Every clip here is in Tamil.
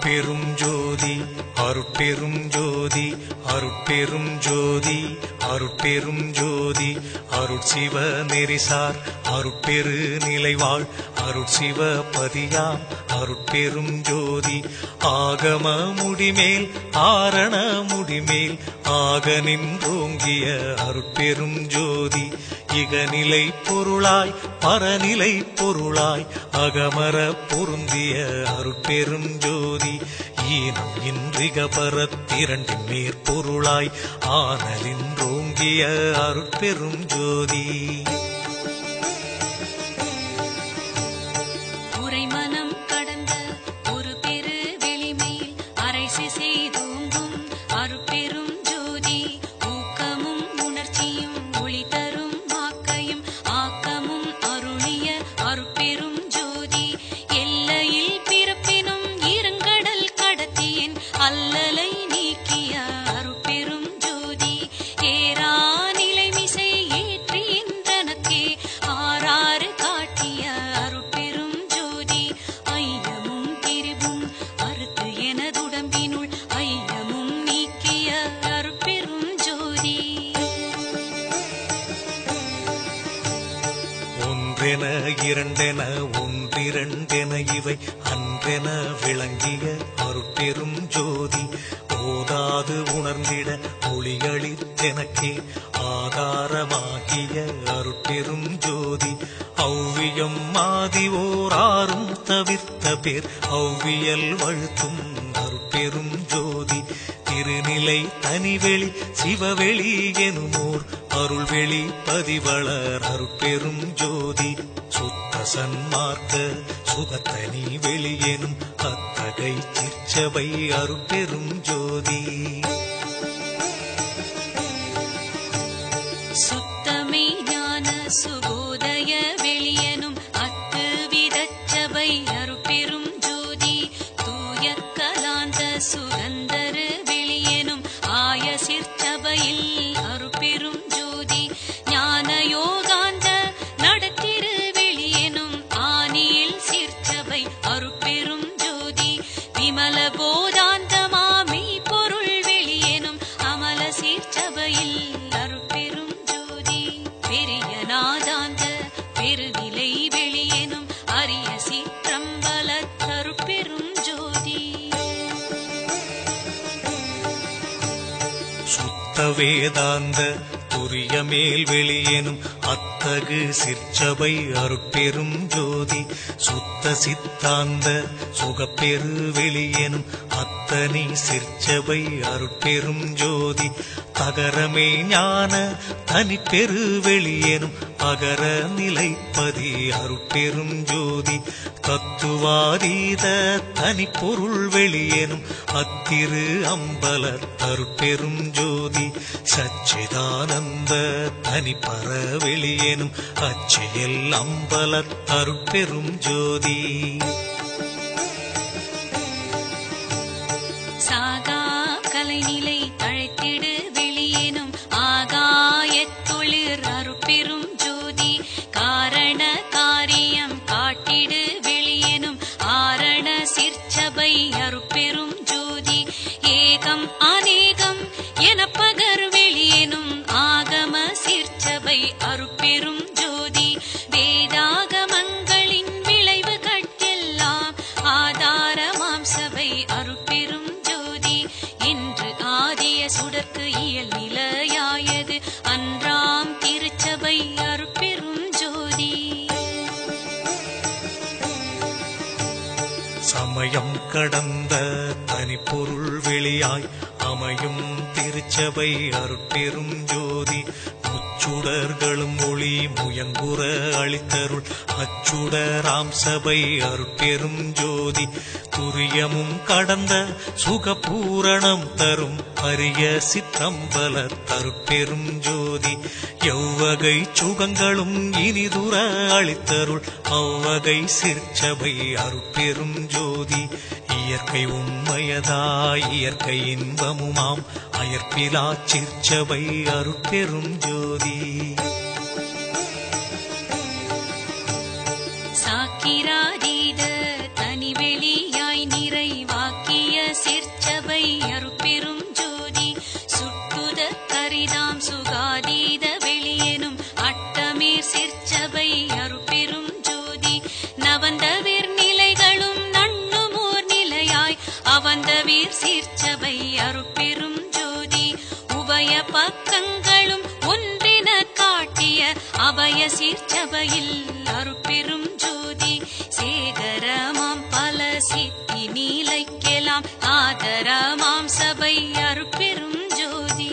அருட்பெரும் ஜோதி அருட்பெரும் ஜோதி அருட்பெரும் ஜோதி அருட்பெரும் ஜோதி அருட்சிவ நெறிசார் அருட்பெரு நிலைவாழ் அருட்சிவ பதியாம் அருட்பெரும் ஜோதி ஆகம முடிமேல் ஆரண முடிமேல் ஆக நின்றோங்கிய அருட்பெரும் ஜோதி இகநிலை பொருளாய் பரநிலை பொருளாய் அகமர பொருந்திய அருட்பெரும் ஜோதி ஈனம் இன்றிக பரத்திரண்டின் மேற்பொருளாய் ஆனலின்றோங்கிய அருட்பெரும் ஜோதி உரைமனம் கடந்த ஒரு பெரு வெளிமேல் அரைசி செய்தோங்கும் அருட்பெரும் ஜோதி ஊக்கமும் உணர்ச்சியும் ஒளி தரும் ஆக்கையும் ஆக்கமும் அருளிய அருட்பெரும் ஜோதி எல்லையில் பிறப்பினும் இருங்கடல் கடத்தியன் அல்லலை நீக்கிய அருட்பெரும் ஜோதி ஏரா நிலைமிசை ஏற்றியின் தனக்கே ஆறாறு காட்டிய அருட்பெரும் ஜோதி ஐயமும் திரிவும் அறுத்து எனதுடம்பினுள் ஐயமும் நீக்கிய அருட்பெரும் ஜோதி ஒன்றென இரண்டென ஒன்றிரண்டென இவை அன்றென விளங்கிய அருட்பெரும் ஜோதி ஓதாது உணர்ந்திட ஒளிகளித்தெனக்கே ஆதாரமாகிய அருட்பெரும் ஜோதி ஔவியம் மாதி ஓராறும் தவிர்த்த பேர் ஔவியல் வழுத்தும் அருட்பெரும் ஜோதி திருநிலை தனிவெளி சிவவெளி எனுமோர் அருள்வெளி பதிவளர் அருட்பெரும் ஜோதி சுத்த சன்மார்க்க சுகத்தனி வெளியெனும் அத்தகை சிற்சபை அருட்பெரும் ஜோதி சுத்தமே ஞான சுகோதய வெளியனும் அத்து விதச்சபை அருட்பெரும் ஜோதி தூய கலாந்த சுகந்தரு வெளியனும் ஆய சிற்சபையில் அருட்பெரும் ஜோதி ஞான யோகாந்த நடத்திரு வெளியனும் ஆனியில் சிற்சபை அருட்பெரும் ஜோதி விமல போதாந்தமாமி பொருள் வெளியனும் அமல சிற்சபையில் அருட்பெரும் ஜோதி பெரிய நாதாந்த பெருநிலை வெளியனும் அரிய சிற்றம்பல அருட்பெரும் ஜோதி சுத்த வேதாந்த துரிய மேல் வெளியெனும் அத்தகு சிற்சபை அருட்பெரும் ஜோதி சுத்த சித்தாந்த சுகப்பெரு வெளியெனும் அத்தனி சிற்சபை அருட்பெரும் ஜோதி தகரமே ஞான தனிப்பெரு வெளியெனும் அகர நிலைப்பதி அருட்பெரும் ஜோதி தத்துவாதீத தனிப்பொருள் வெளியெனும் அத்திரு அம்பல அருட்பெரும் ஜோதி சச்சிதானந்த தனிப்பற வெளியெனும் அச்சியல் அம்பல அருட்பெரும் ஜோதி சாகா கலைநிலை தழைத்திடு வெளியேனும் ஆகாயத் தொழிற் அருட்பெரும் ஜோதி காரண காரியம் காட்டிடு வெளியேனும் ஆரண சிற்சபை அருட்பெரும் ஜோதி ஏகம் அநேகம் எனப்பகர் வெளியேனும் ஆகம சிற்சபை அருட்பெரும் ஜோதி வேதாகமங்களின் விளைவு கட்டெல்லாம் ஆதாரமாம் சபை அருட்பெரும் ஜோதி என்று ஆதிய சுடர்க்கு இயல் நிலையாயது அன்றாம் திருச்சபை அருட்பெரும் ஜோதி சமயம் கடந்த தனிப்பொருள் வெளியாய் அமையும் திருச்சபை அருட்பெரும் ஜோதி முச்சுடர்களும் ஒளி முயங்குற அளித்தருள் அச்சுடராம் சபை அருட்பெரும் ஜோதி துரியமும் கடந்த சுகபூரணம் தரும் அரிய சிற்றம்பல அருட்பெரும் ஜோதி எவ்வகை சுகங்களும் இனிதுர அளித்தருள் அவ்வகை சிற்சபை அருட்பெரும் ஜோதி இயற்கை உண்மையதாய் இயற்கை இன்பமுமாம் அயற்பிலா சிற்சபை அருட்பெரும் ஜோதி சாக்கிராதீத தனிவெளியாய் நிறைவாக்கிய சீர் சீர்ச்சபை அருட்பெரும் ஜோதி உபய பக்கங்களும் ஒன்றென காட்டிய அபய சீர்ச்சபையில் அருட்பெரும் ஜோதி சேகரமாம் பல சித்தி நீலைக்கெல்லாம் ஆதரமாம் சபை அருட்பெரும் ஜோதி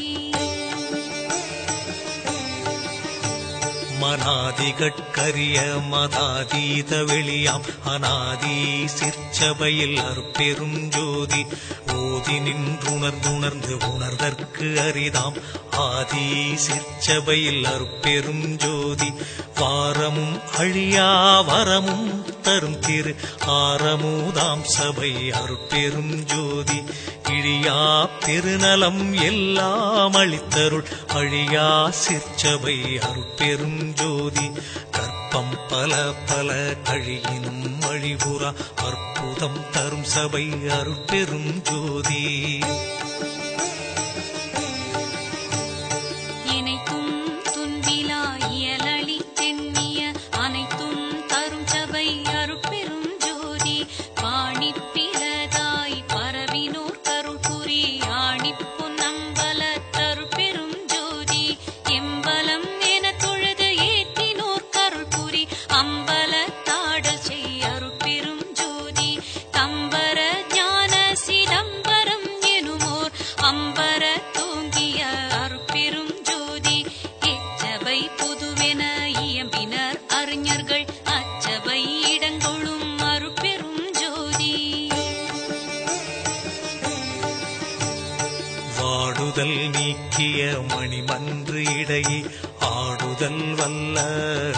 மனாதிகட்கரிய மதாதீத வெளியாம் அநாதி சிற்சபையில் அருட்பெரும் ஜோதி ஓதி நின்றுணர்ந்துணர்ந்து உணர்தற்கு அரிதாம் ஆதி சிற்சபையில் அருட்பெரும் ஜோதி வாரமும் அழியா வரமும் தரும் திரு ஆரமுதாம் சபை அருட்பெரும் ஜோதி இழியா பெருநலம் எல்லாம் அளித்தருள் அழியா சிற்சபை அருட்பெரும் ஜோதி கற்பம் பல பல கழியினும் அழிவுறா அற்புதம் தரும் சபை அருட்பெரும் ஜோதி இணைத்தும் துன்பிலா இயலளி தென்னிய அனைத்தும் தரும் சபை அருட்பெரும் ஜோதி பாணிப்பிலதாய் பரவினோர் கருள் புரி ஆணிப்பு நம்பல தருட்பெரும் ஜோதி எம்பலம் என தொழுது ஏற்றினோர் கருள் புரி அம்பல தாடல் செய் அருட்பெரும் ஜோதி தம்பர ஞான சிதம்பரம் எனுமோர் அம்பர தூங்கிய அருட்பெரும் ஜோதி எச்சபை பொதுவென இயம்பினர் அறிஞர்கள் அச்சபை இடங்கொள்ளும் அருட்பெரும் ஜோதி வாடுதல் நீக்கிய மணிமன்று இடையே ஆடுதல் வல்ல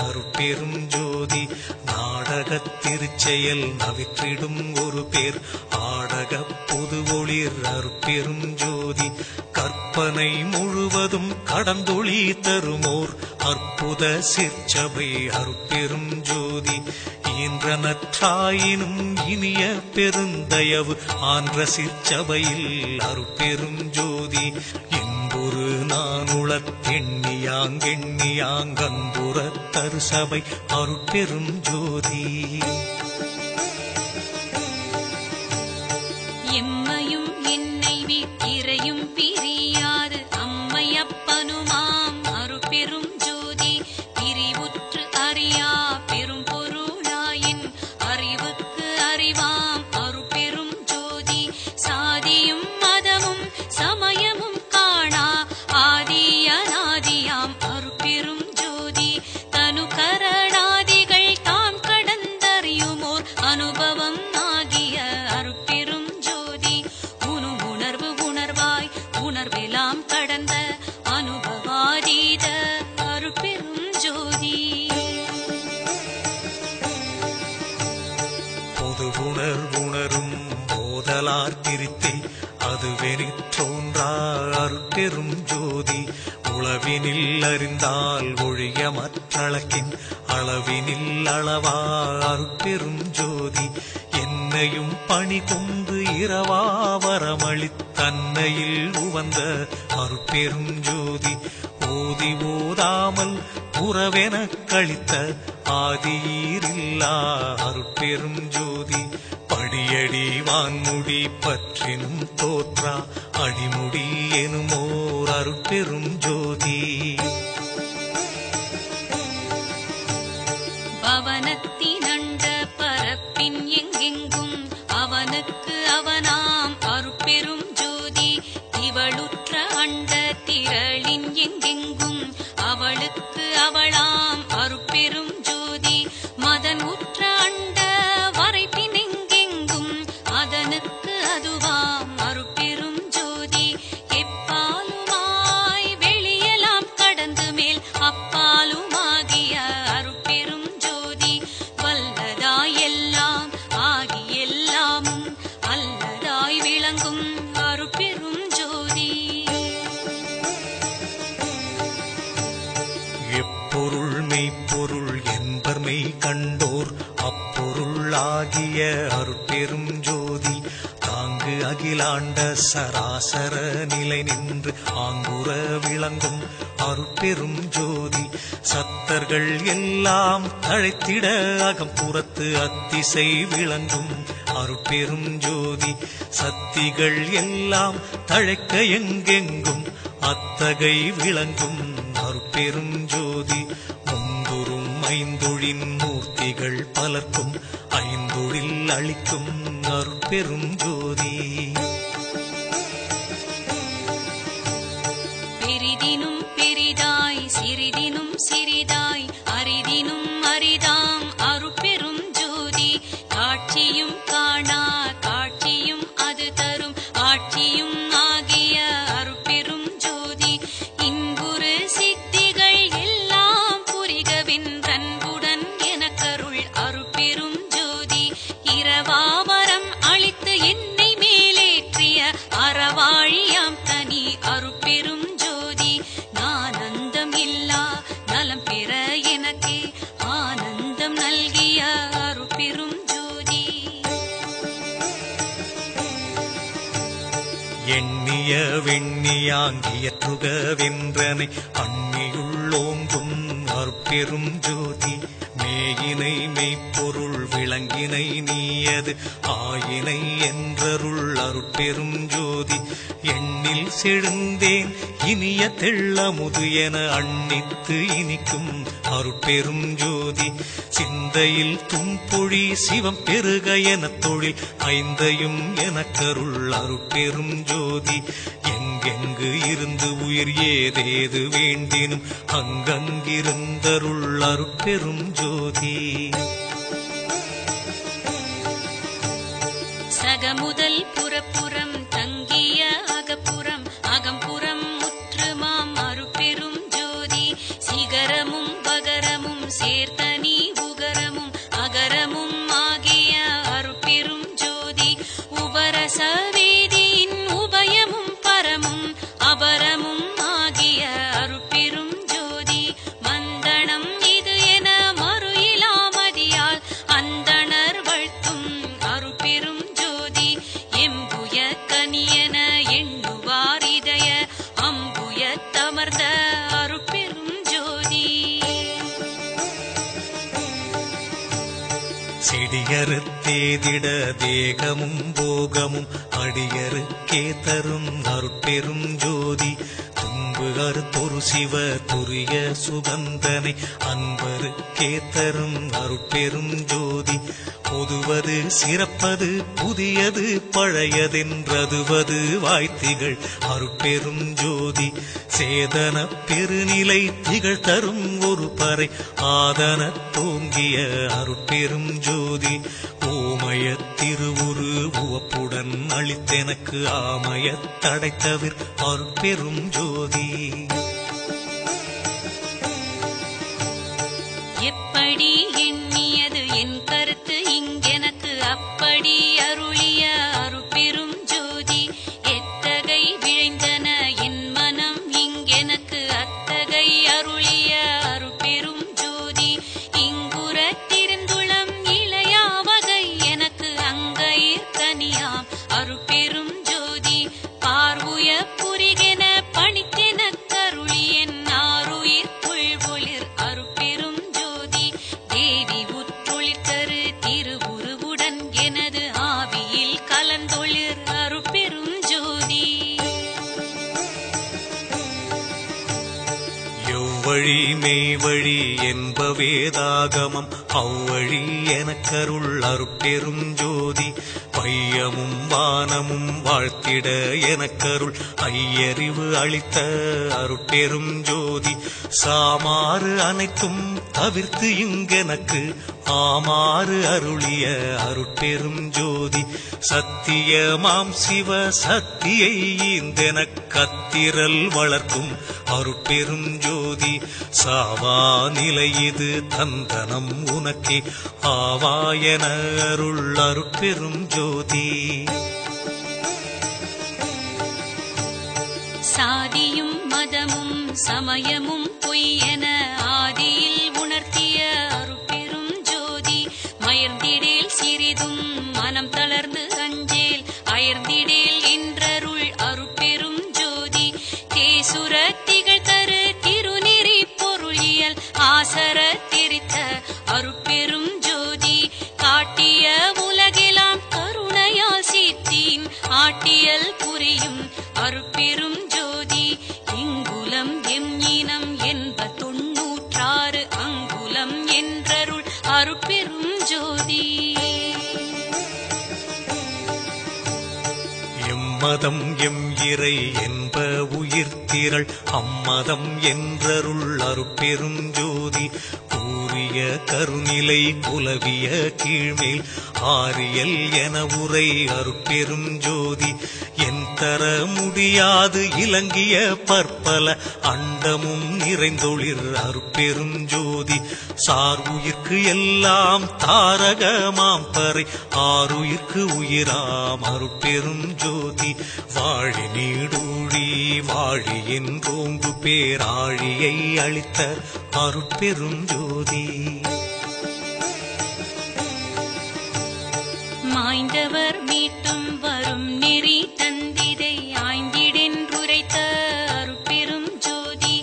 அருட்பெரும் ஜோதி நாடகத் திருச்செயல் நவிற்றிடும் ஒரு பேர் ஆடக பொது ஒளிர் அருட்பெரும் ஜோதி கற்பனை முழுவதும் கடந்தொளி தருமோர் அற்புத சிற்சபை அருட்பெரும் ஜோதி ஈன்ற நற்றாயினும் இனிய பெருந்தயவு ஆன்ற சிற்சபையில் அருட்பெரும் ஜோதி என்பொரு நானுளத் எண்ணியாங்கன்புறத் தரு சபை அருட்பெரும் ஜோதி எம்மையும் என்னை வீட்டிரையும் பிரியாது அம்மையப்பனுமாம் அருட்பெரும் ஜோதி பிரிவுற்று அறியா பெரும் பொருளாயின் அறிவுக்கு அறிவாம் அருட்பெரும் ஜோதி சாதியும் மதமும் சமயமும் காணா ஆதி அநாதியாம் அருட்பெரும் ஜோதி தனு கரணாதிகள் தாம் கடந்தறியுமோர் அனுபவம் ஆகிய அருட்பெரும் ஜோதி உணர்வு உணர்வாய் உணர்வெல்லாம் கடந்த அனுபவாதீத அருட்பெரும் ஜோதி பொது உணர்வுணரும் போதலார் திருத்தை அது வெறித்தோன்றா அருட்பெரும் ஜோதி உளவினில் அறிந்தால் ஒழிய மற்றளக்கின் அளவினில் அளவா அருட்பெரும் ஜோதி என்னையும் பணி கொண்டு இரவா வரமளித்தன்னையில் உவந்த அருட்பெரும் ஜோதி ஓதி ஓதாமல் உறவெனக் கழித்த ஆதியீரில்லா அருட்பெரும் ஜோதி படியடி வான்முடி பற்றினும் தோற்றா அடிமுடி எனுமோர் அருட்பெரும் ஜோதி பவனத்தினண்ட பரப்பின் எங்கெங்கும் அவனுக்கு அவனாம் அருட்பெரும் ஜோதி இவளுற்ற அண்ட திரளின் எங்கெங்கும் அவளுக்கு அவளாம் அருட்பெரும் ஜோதி மதன் உற்ற அண்ட வரைப்பின் எங்கெங்கும் அதனுக்கு அதுவாம் அருட்பெரும் ஜோதி எப்பாலுமாய் வெளியெல்லாம் கடந்து மேல் அப்பாலுமாகிய அருட்பெரும் ஜோதி வல்லதாய் எல்லாம் ஆகி எல்லாமும் அல்லதாய் விளங்கும் அருட்பெரும் ஜோதி எப்பொருள் மெய்ப்பொருள் என்பர் மெய் கண்டோர் அப்பொருள் ஆகிய அருட்பெரும் ஜோதி தாங்கு அகிலாண்ட சராசர நிலை நின்று ஆங்குற விளங்கும் அருட்பெரும் ஜோதி சத்தர்கள் எல்லாம் தழைத்திட அகம்புறத்து அத்திசை விளங்கும் அருட்பெரும் ஜோதி. சக்திகள் எல்லாம் தழைக்க எங்கெங்கும் அத்தகை விளங்கும் அருட்பெரும் ஜோதி. முந்துரும் ஐந்தொழின் மூர்த்திகள் பலர்க்கும் ஐந்தொழில் அளிக்கும் அருட்பெரும் ஜோதி. பெரிதினும் பெரிதாய் சிறிதினும் சிறிதாய் அரிதினும் அரிதாம் அருட்பெரும் ஜோதி. காட்சியும் காணா காட்சியும் அது தரும் ஆட்சியும் ஆகிய அருட்பெரும் ஜோதி. இன்புறு சித்திகள் எல்லாம் புரிகவென்றன்புடன் எனக்கருள் அருட்பெரும் ஜோதி. இரவாவரம் அளித்து என்னை மேலேற்றிய அறவாழியாம் தனி அருட்பெரும் ஜோதி. நானந்தம் இல்லா நலம் பெற எனக்கே ஆனந்தம் நல்கிய அருட்பெரும் ஜோதி. எண்ணிய வெண்ணியாங்கியற்றுக வென்றனை அண்ணியுள்ளோங்கும் அருட்பெரும் ஜோதி. மேயினை மெய்ப்பொருள் விளங்கினை நீயது ஆயினை என்றருள் அருட்பெரும் ஜோதி. எண்ணில் செழுந்தேன் இனிய தெள்ளமுது என அண்ணித்து இனிக்கும் அருட்பெரும் ஜோதி. சிந்தையில் தும்பொழி சிவம் பெருக என தொழில் ஐந்தையும் எனக்கருள் அருட்பெரும் ஜோதி. எங்கெங்கு இருந்து உயிர் ஏதேது வேண்டினும் அங்கங்கிருந்தருள் அருட்பெரும் ஜோதி. சகமுதல் புறப்புறம் தங்கிய அகப்புறம் அகம்புறம் முற்றுமாம் அருட்பெரும் ஜோதி. சிகரமும் பகரமும் சேர்த்தனி உகரமும் அகரமும் ஆகிய அருட்பெரும் ஜோதி. உபரச வேதியின் உபயமும் பரமும் அபரமும் ஆகிய அருட்பெரும் ஜோதி. மந்தனம் இது என மறு இலாமதியால் அந்தணர் வாழ்த்தும் அருட்பெரும் ஜோதி. எம்புய கனியன எண்ணுவார் இதய அம்புய தமர்ந்த அருட்பெரும் ஜோதி. செடியறுத்தேதிட தேகமும் போகமும் அடியருக்கே தரும் அருட்பெரும் ஜோதி. துன்பு அறுத்தொரு சிவ துரிய சுகந்தனை அன்பருக்கே தரும் அருட்பெரும் ஜோதி. பொதுவது சிறப்பது புதியது பழையதென்றதுவது வாய்த்திகள் அருட்பெரும் ஜோதி. சேதன பெருநிலை திகழ் தரும் ஒரு பறை ஆதன தோங்கிய அருட்பெரும் ஜோதி. ஓமய திருவுரு உவப்புடன் அளித்தெனக்கு ஆமய தடைத்தவிர் அருட்பெரும் ஜோதி. எப்படி எண்ணியது என் கருத்து இங்கெனக்கு அப்படி அருளிய அருட்பெரும் ஜோதி. எத்தகை விழைந்தன என் மனம் இங்கெனக்கு அத்தகை அருளிய அருட்பெரும் ஜோதி. இங்குற திருந்துளம் இளையா வகை எனக்கு அங்கயிர் கனியாம் அருட்பெரும் ஜோதி. பார்வுய புரிகென பணித்தென கருளி என் ஆருயிர் புள்வொளிர் அருட்பெரும் ஜோதி. தேவி உற்றொளிர் தரு திருவுருவுடன் எனது ஆவியில் கலந்தொளிர் அருட்பெரும் ஜோதி. எவ்வழி மெய்வழி என்ப வேதாகமம் அவ்வழி எனக்கருள் அருட்பெரும் ஜோதி. பையமும் வானமும் வாழ்த்திட எனக்கருள் ஐயறிவு அளித்த அருட்பெரும் ஜோதி. சாமாறு அனைத்தும் தவிர்த்து இங்கெனக்கு ஆமாறு அருளிய அருட்பெரும் ஜோதி. சத்தியமாம் சிவ சக்தியை ஈந்தெனக் கத்திரல் வளர்க்கும் அருட்பெரும் ஜோதி. சாவா நிலை இது தந்தனம் உனக்கே ஆவாயன அருள் அருட்பெரும் ஜோதி. சாதியும் மதமும் சமயமும் பொய்யென ஆதியில் உணர்த்திய அருட்பெரும் ஜோதி. மயர்ந்திடேல் சிறிதும் மனம் தளர்ந்து அஞ்சேல் அயர்ந்திடேல் என்றருள் அருட்பெரும் ஜோதி. தேசுர திகழ் தரு திருநெறி பொருளியல் ஆசர திரித்த அருட்பெரும் ஜோதி. காட்டிய உலகெல்லாம் ஜோதி. எம்மதம் எம் இறை என்ப உயிர்த்திரள் அம்மதம் என்றருள் அருட்பெரும் ஜோதி. கூறிய கருநிலை குலவிய கீழ்மேல் ஆரியல் என உரை அருட்பெரும் ஜோதி. என் தர முடியாது இலங்கிய பற்பல அண்டமும் நிறைந்தொளிர் அருட்பெரும் ஜோதி. சார் உயிர்க்கு எல்லாம் தாரகமாம் பறை ஆறுயிர்க்கு உயிராம் அருட்பெரும் ஜோதி. வாழி நீடூழி வாழி என்றோங்கு பேராழியை அளித்த அருட்பெரும் ஜோதி. மாய்ந்தவர் மீட்டும் வரும் நெறி தந்திதை ஆய்ந்திடென்றுரைத்த அருட்பெரும் ஜோதி.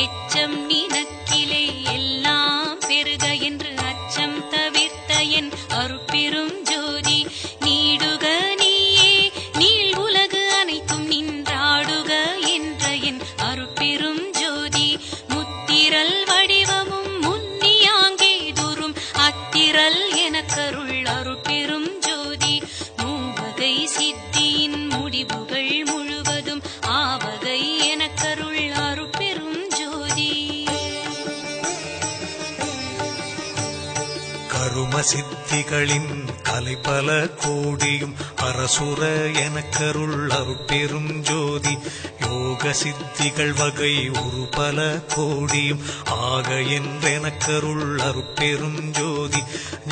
எச்சம் நினக்கிலே எல்லாம் பெருக என்று அச்சம் தவிர்த்த என் அருட்பெரும் ஜோதி. நீடுக நீயே நீள் உலகு அனைத்தும் நின்றாடுக என்ற என் அருட்பெரும் ஜோதி. முத்திரல் வடிவமும் முன்னியாங்கே தூரும் அத்திரல் எனக்கருள் அருட்பெரும் ஜோதி. மூவகை சித்தியின் முடிவுகள் முழுவதும் ஆவகை எனக்கருள் அருட்பெரும் ஜோதி. கரும சித்திகளின் கலைபல கோடியும் அரசுர எனக்கருள் அருட்பெரும் ஜோதி. யோக சித்திகள் வகை ஒரு பல கோடியும் ஆக என்றெனக்கருள் அருட்பெரும் ஜோதி.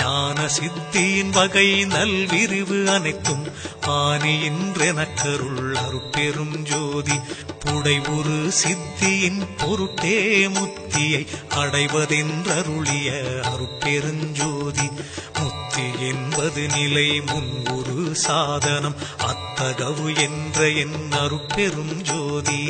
ஞான சித்தியின் வகை நல்விரிவு அனைத்தும் ஆனி என்றெனக்கருள் அருட்பெரும் ஜோதி. புடை ஒரு சித்தியின் பொருட்டே முத்தியை அடைவதென்றருளிய அருட்பெருஞ்சோதி. முத்தி என்பது நிலை முன் ஒரு சாதனம் அத்தகவு என்ற என் அருட்பெரும் ஜோதி.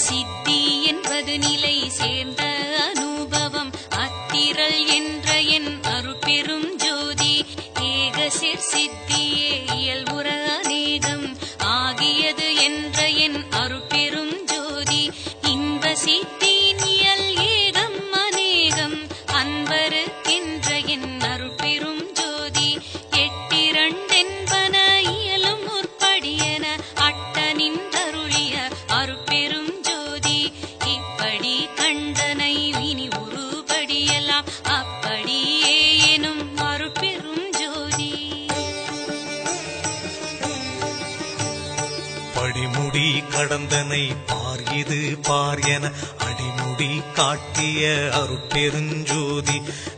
சித்தி என்பது நிலை சேர்ந்த அனுபவம் அத்திரல் என்ற என் அருட்பெரும் ஜோதி. ஏகசிற் சித்தியே இயல்புற அநேகம் ஆகியது என்ற என் அருட்பெரும் ஜோதி. இன்ப சித்தியின் இயல் ஏகம் அநேகம் அன்பருக்கென்ற என் அருட்பெரும் ஜோதி. எட்டிரண்டென்பன இயலும் முற்படியன அட்ட நின்றருளிய அருட்பெரும் ஜோதி. இப்படி கண்டனை இனி ஒருபடியெல்லாம் அப்படியே எனும் அருட்பெரும் ஜோதி. படிமுடி கடந்தனை பார் இது பார் என அடிமுடி காட்டிய அருட்பெருஞ்சோதி.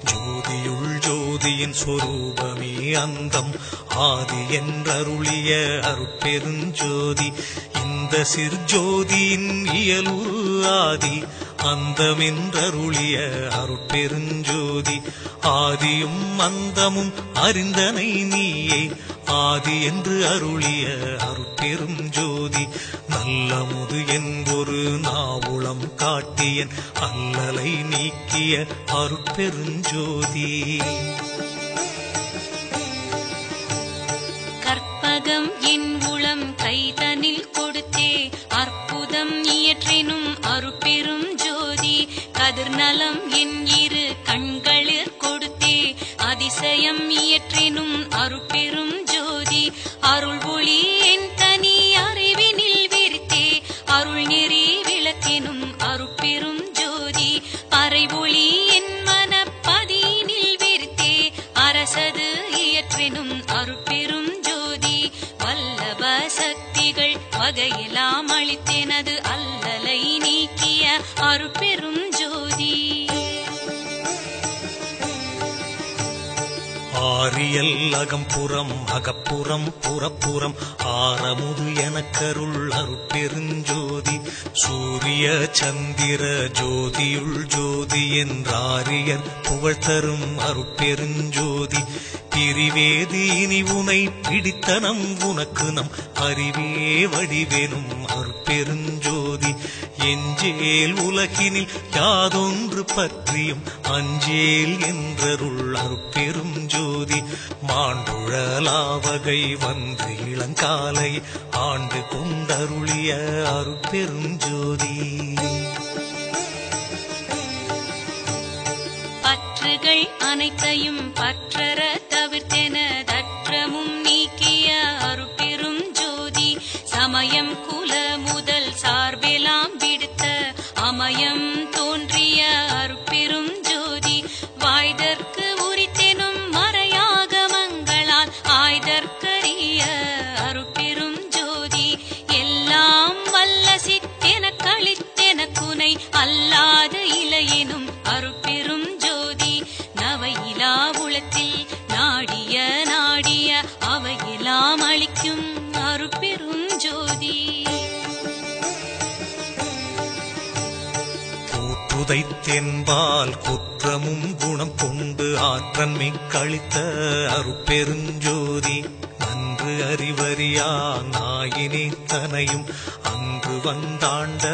ஜோதியுள் ஜோதியின் சொரூபமே அந்தம் ஆதி என்றருளிய அருட்பெருஞ்சோதி. இந்த சிற்ஜோதியின் இயலுரு ஆதி அந்தமென்றருளிய அருட்பெருஞ்சோதி. ஆதியும் அந்தமும் அறிந்தனை நீயே ஆதி என்று அருளிய அருட்பெரும் ஜோதி. நல்லமுது என்பொரு நாவுளம் காட்டியன் அல்லலை நீக்கிய அருட்பெருஞ்சோதி. கற்பகம் என் உளம் கைதனில் கொடுத்தே அற்புதம் இயற்றினும் அருட்பெரும் ஜோதி. கதிர்நலம் என் இரு கண்களிற் கொடுத்தே அதிசயம் இயற்றினும் அருட்பெரும் ஜோதி. அருள் ஒளி என் தனி அறிவினில் விரித்தே அருள் நெறி விளக்கினும் அருட்பெரும் ஜோதி. பறை ஒளி என் மனப்பதியினில் விரித்தே அரசது இயற்றினும் அருட்பெரும் ஜோதி. வல்லப சக்திகள் வகையெல்லாம் அளித்தேனது அல்லலை நீக்கிய அருட்பெரும் ஜோதி. ஆரியல் அகம்புறம் அகப்புறம் புறப்புறம் ஆரமுது எனக்கருள் அருட்பெருஞ்சோதி. சூரிய சந்திர ஜோதியுள் ஜோதி என்றாரியர் புகழ்தரும் அருட்பெருஞ்சோதி. பிரிவேதி இனி உனை பிடித்தனம் உனக்கு நம் அறிவே வடிவேனும் அருட்பெருஞ்சோதி. எஞ்சேல் உலகினில் யாதொன்று பற்றியும் அஞ்சேல் என்றருள் அருட்பெரும் ஜோதி. மாண்டுழலாவகை வந்து இளங்காலை ஆண்டு கொண்டருளிய அருட்பெரும் ஜோதி. அனைத்தையும் பற்றற தவிர்த்தென தற்றமும் நீக்கிய அருட்பெரும் ஜோதி சமயம் குல முதல் சார்பெலாம் விடுத்த அமயம் தோன்றிய அருட்பெரும் ஜோதி வாய்தற்கு உரித்தெனும் மறையாக மங்களால் ஆய்தற்கரிய அருட்பெரும் ஜோதி எல்லாம் வல்ல சித்தென கழித்தென குனை அல்லாத இலையெனும் அருட்பெரும் ஜோதி நவையிலா உளத்தில் நாடிய நாடிய அவையெல்லாம் அளிக்கும் அருட்பெரும் ஜோதி புதைத்தென்பால் குற்றமும் குணம் கொண்டு ஆற்றன்மை கழித்த அருட்பெருஞ்சோதி நன்று அறிவறியா நாயினே தனையும் அன்று வந்தாண்ட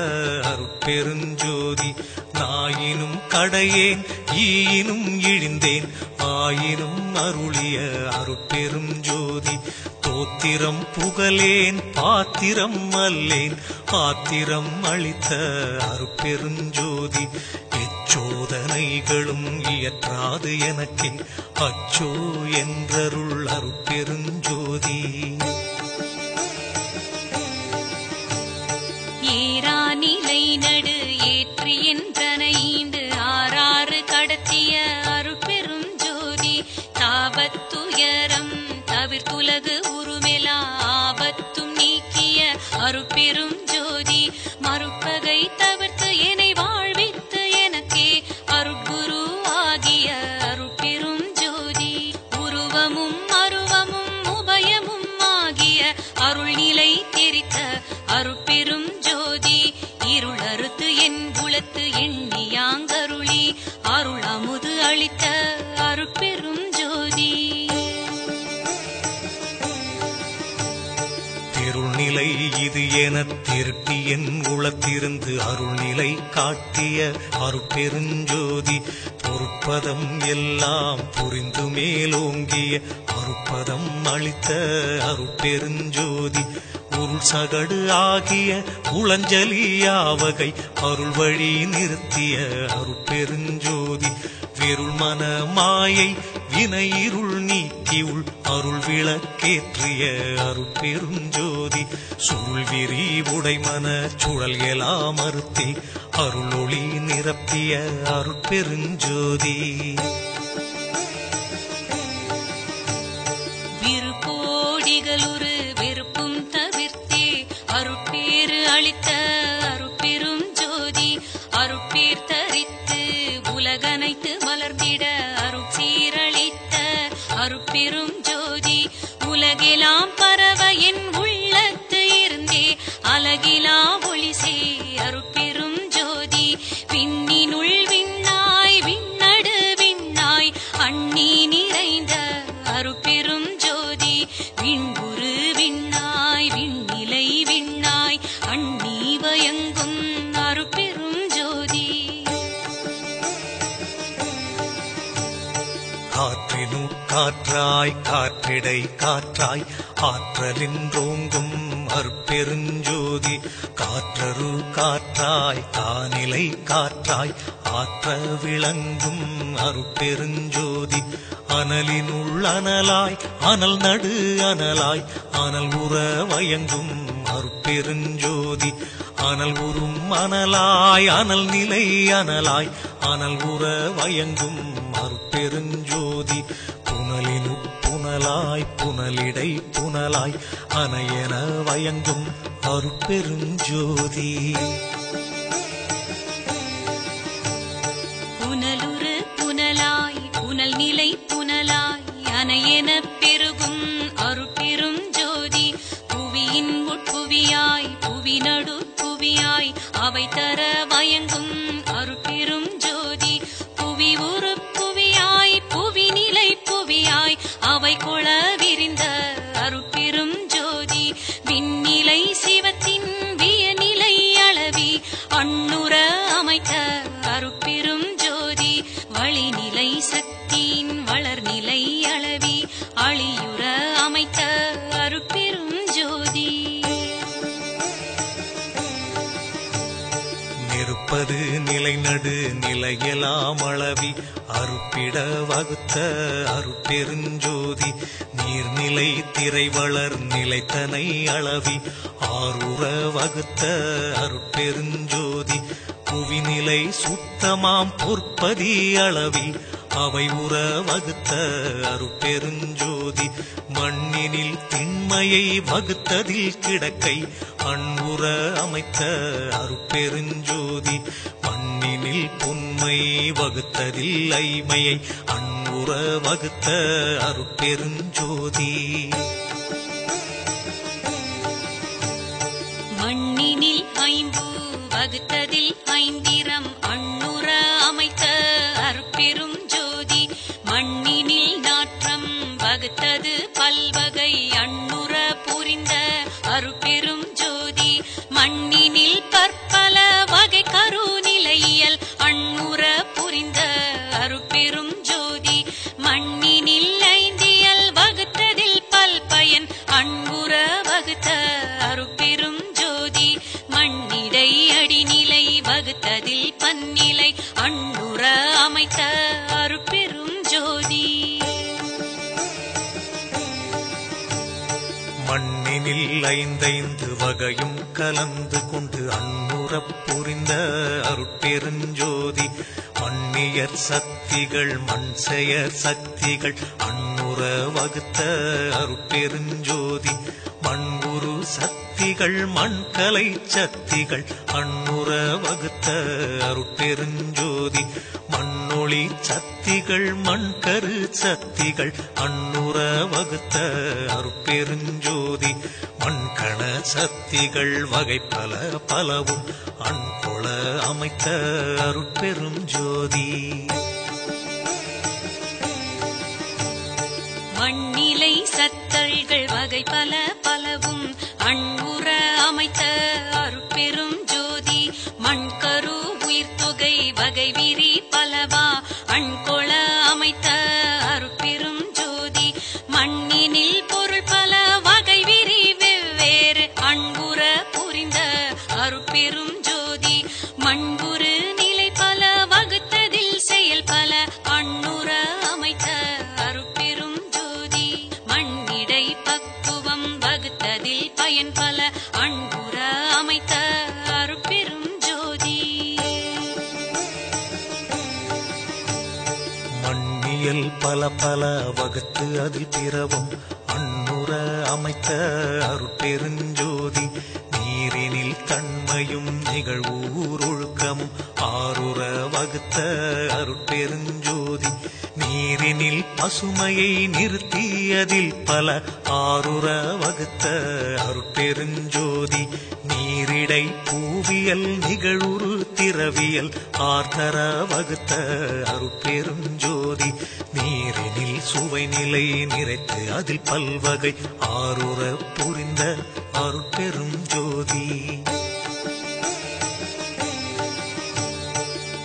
அருட்பெருஞ்சோதி நாயினும் கடையேன் ஈயினும் இழிந்தேன் ஆயினும் அருளிய அருட்பெரும் ஜோதி தோத்திரம் புகழேன் பாத்திரம் அல்லேன் ஆத்திரம் அளித்த அருட்பெருஞ்சோதி எச்சோதனைகளும் இயற்றாது எனக்கே அச்சோ என்றருள் அருட்பெருஞ்சோதி ஏரா நிலை நடு ஏற்றி என்றனைந்து ஆறாறு கடத்திய அருட்பெரும் ஜோதி தாபத்துயரம் தவிர்த்துலகு உருமெலா ஆபத்தும் நீக்கிய அருட்பெரும் ஜோதி மறுப்பகை தவிர்த்து என்னை வாழ்வித்து எனக்கே அருட்குரு ஆகிய அருட்பெரும் ஜோதி உருவமும் அருவமும் உபயமும் ஆகிய அருள்நிலை தெரித்த அருட்பெரும் ஜோதி இருள் அறுத்து என் குலத்து எண்ணியாங்கருளி அருள் அமுது அளித்த அருட்பெரும் ஜோதி திருள்நிலை இது என திருட்டி என் உளத்திருந்து அருள்நிலை காட்டிய அருட்பெருஞ்சோதி பொறுப்பதம் எல்லாம் புரிந்து மேலோங்கிய அருட்பதம் அளித்த அருட்பெருஞ்சோதி உருள் சகடு ஆகிய உளஞ்சலியாவகை அருள் வழி நிறுத்திய அருட்பெருஞ்சோதி வெருள் மன மாயை வினை இருள் நீக்கி உள் அருள் விளக்கேற்றிய அருட்பெருஞ்சோதி சுருள் விரி உடைமன சுழல் எலாம் மறுத்தே அருளொளி நிரப்பிய அருட்பெருஞ்சோதி விருப்போடிகளுரு வெறுப்பும் தவிர்த்தே அருட்பேறு அளித்த அருட்பெரும் ஜோதி அருட்பேர் தரித்து உலகனைத்து மலர்ந்திட அருட்சீரளித்த அருட்பெரும் ஜோதி உலகெல்லாம் பரவ என் உள்ளத்து இருந்தே அலகிலா ஒளிசே அருட்பெரும் ஜோதி விண்ணினுள் விண்ணாய் விண்ணடு விண்ணாய் அண்ணி நிறைந்த அருட்பெரும் ஜோதி விண்குரு விண்ணாய் விண்ணிலை விண்ணாய் அண்ணி வயங்கும் அருட்பெரும் ஜோதி காற்றினு காற்றாய் காற்றிடை காற்றாய் ஆற்றலின்றோங்கும் அருட்பெருஞ்சோதி காற்றரு காற்றாய் காநிலை காற்றாய் ஆற்ற விளங்கும் அருட்பெருஞ்சோதி அனலினுள் அனலாய் அனல் நடு அனலாய் அனல் உற வயங்கும் அருட்பெருஞ்சோதி அனல் உறும் அனலாய் அனல் நிலை அனலாய் அனல் உற வயங்கும் அருட்பெருஞ்சோதி புனலினு புனலாய் புனலிடை புனலாய் அனையென வயங்கும் அருட்பெருஞ்சோதி புனலுரு புனலாய் புனல் நிலை புனலாய் அனையென பெருகும் அருட்பெரும் ஜோதி புவியின் உட்புவியாய் புவி நடு புவியாய் அவை தர வயங்கும் அருட்பெரும் ஜோதி புவி உரு புவியாய் புவி நிலை புவியாய் அவை கொள விரிந்த அருட்பெரும் ஜோதி விண்ணிலை சிவத்தின் வியநிலை அளவி அண்ணுற அமைத்த அருட்பெரும் ஜோதி வழிநிலை சக்தியின் வளர்நிலை அளவி அழியுற அமைத்த அருட்பெரும் ஜோதி நெருப்பது நிலை நடு நிலையெல்லாம் அளவி அருப்பிட வகுத்த அருட்பெருஞ்சோதி நீர்நிலை திரை வளர் நிலைத்தனை அளவி ஆருற வகுத்த அருட்பெருஞ்சோதி புவிநிலை சுத்தமாம் பொற்பதி அளவி அவை உற வகுத்த அருட்பெருஞ்சோதி மண்ணினில் திண்மையை வகுத்ததில் கிடக்கை அன்புற அமைத்த அருட்பெருஞ்சோதி மண்ணினில் பொன்மை வகுத்ததில் ஐமையை அன்புற வகுத்த அருட்பெருஞ்சோதி மண்ணினில் ஐம்பூ வகுத்ததில் ஐந்திரம் அண்ணுற அமைத்த அருட்பெரும் ஜோதி மண்ணினில் நாற்றம் வகுத்தது பல்வகை அண்ணுற புரிந்த அருட்பெரும் ஜோதி மண்ணினில் பற்பல வகை கருநிலையியல் அண்ணுற புரிந்த அருட்பெரும் ஜோதி மண்ணினில் ஐந்தியல் வகுத்ததில் பல்பயன் அன்புற வகுத்த அருட்பெரும் ஜோதி மண்ணிடை அடிநிலை வகுத்ததில் பன்னிலை அண்ணுற அமைத்த அருட்பெரும் ஜோதி மண்ணினில் ஐந்தைந்து வகையும் கலந்து கொண்டு அன்னுறப் புரிந்த அருட்பெருஞ்சோதி மண்ணியர் சக்திகள் மண் செயற் சக்திகள் அன்னுற வகுத்த அருட்பெருஞ்சோதி மண்புரு சக்திகள் மண்கலை சக்திகள் அன்னுற வகுத்த அருட்பெருஞ்சோதி மண்ணொளி சக்திகள் மண்கரு சக்திகள் அன்னுற வகுத்த அருட்பெருஞ்சோதி மண்கண சக்திகள் வகை பல பலவும் அன்கொள அமைத்த அருட்பெரும் ஜோதி மண்ணிலை சத்தல்கள் வகை பல பலவும் அன்புற அமைத்த அருட்பெரும் ஜோதி மண்கரு உயிர்த்தொகை வகை விரி பலவா அண்கொள அமைத்த அருட்பெரும் ஜோதி மண்ணினில் பொருள் பல வகை விரி வெவ்வேறு அன்புற புரிந்த அருட்பெரும் ஜோதி மண்புரு நிலை பல வகுத்ததில் செயல் பல அண்ணுற அமைத்த அருட்பெரும் ஜோதி மண்ணிடை பக்குவம் வகுத்ததில் பயன் பல அன்புற அமைத்த அருட்பெரும் ஜோதி மண்ணியல் பல பல வகுத்து அதில் பிறவும் அன்னுற அமைத்த அருட்பெருஞ்சோதி நீரினில் தன்மையும் நிகழ்வூர் ஒழுக்கமும் ஆருற வகுத்த அருட்பெருஞ்சோதி நீரினில் பசுமையை நிறுத்தியதில் பல ஆருற வகுத்த அருட்பெருஞ்சோதி நீரிடை பூவியல் நிகழ்வுரு திரவியல் ஆர்த்தர வகுத்த அருட்பெருஞ்சோதி நீரினில் சுவை நிலை நிறைத்து அதில் பல்வகை ஆருற புரிந்த அருட்பெரும் ஜோதி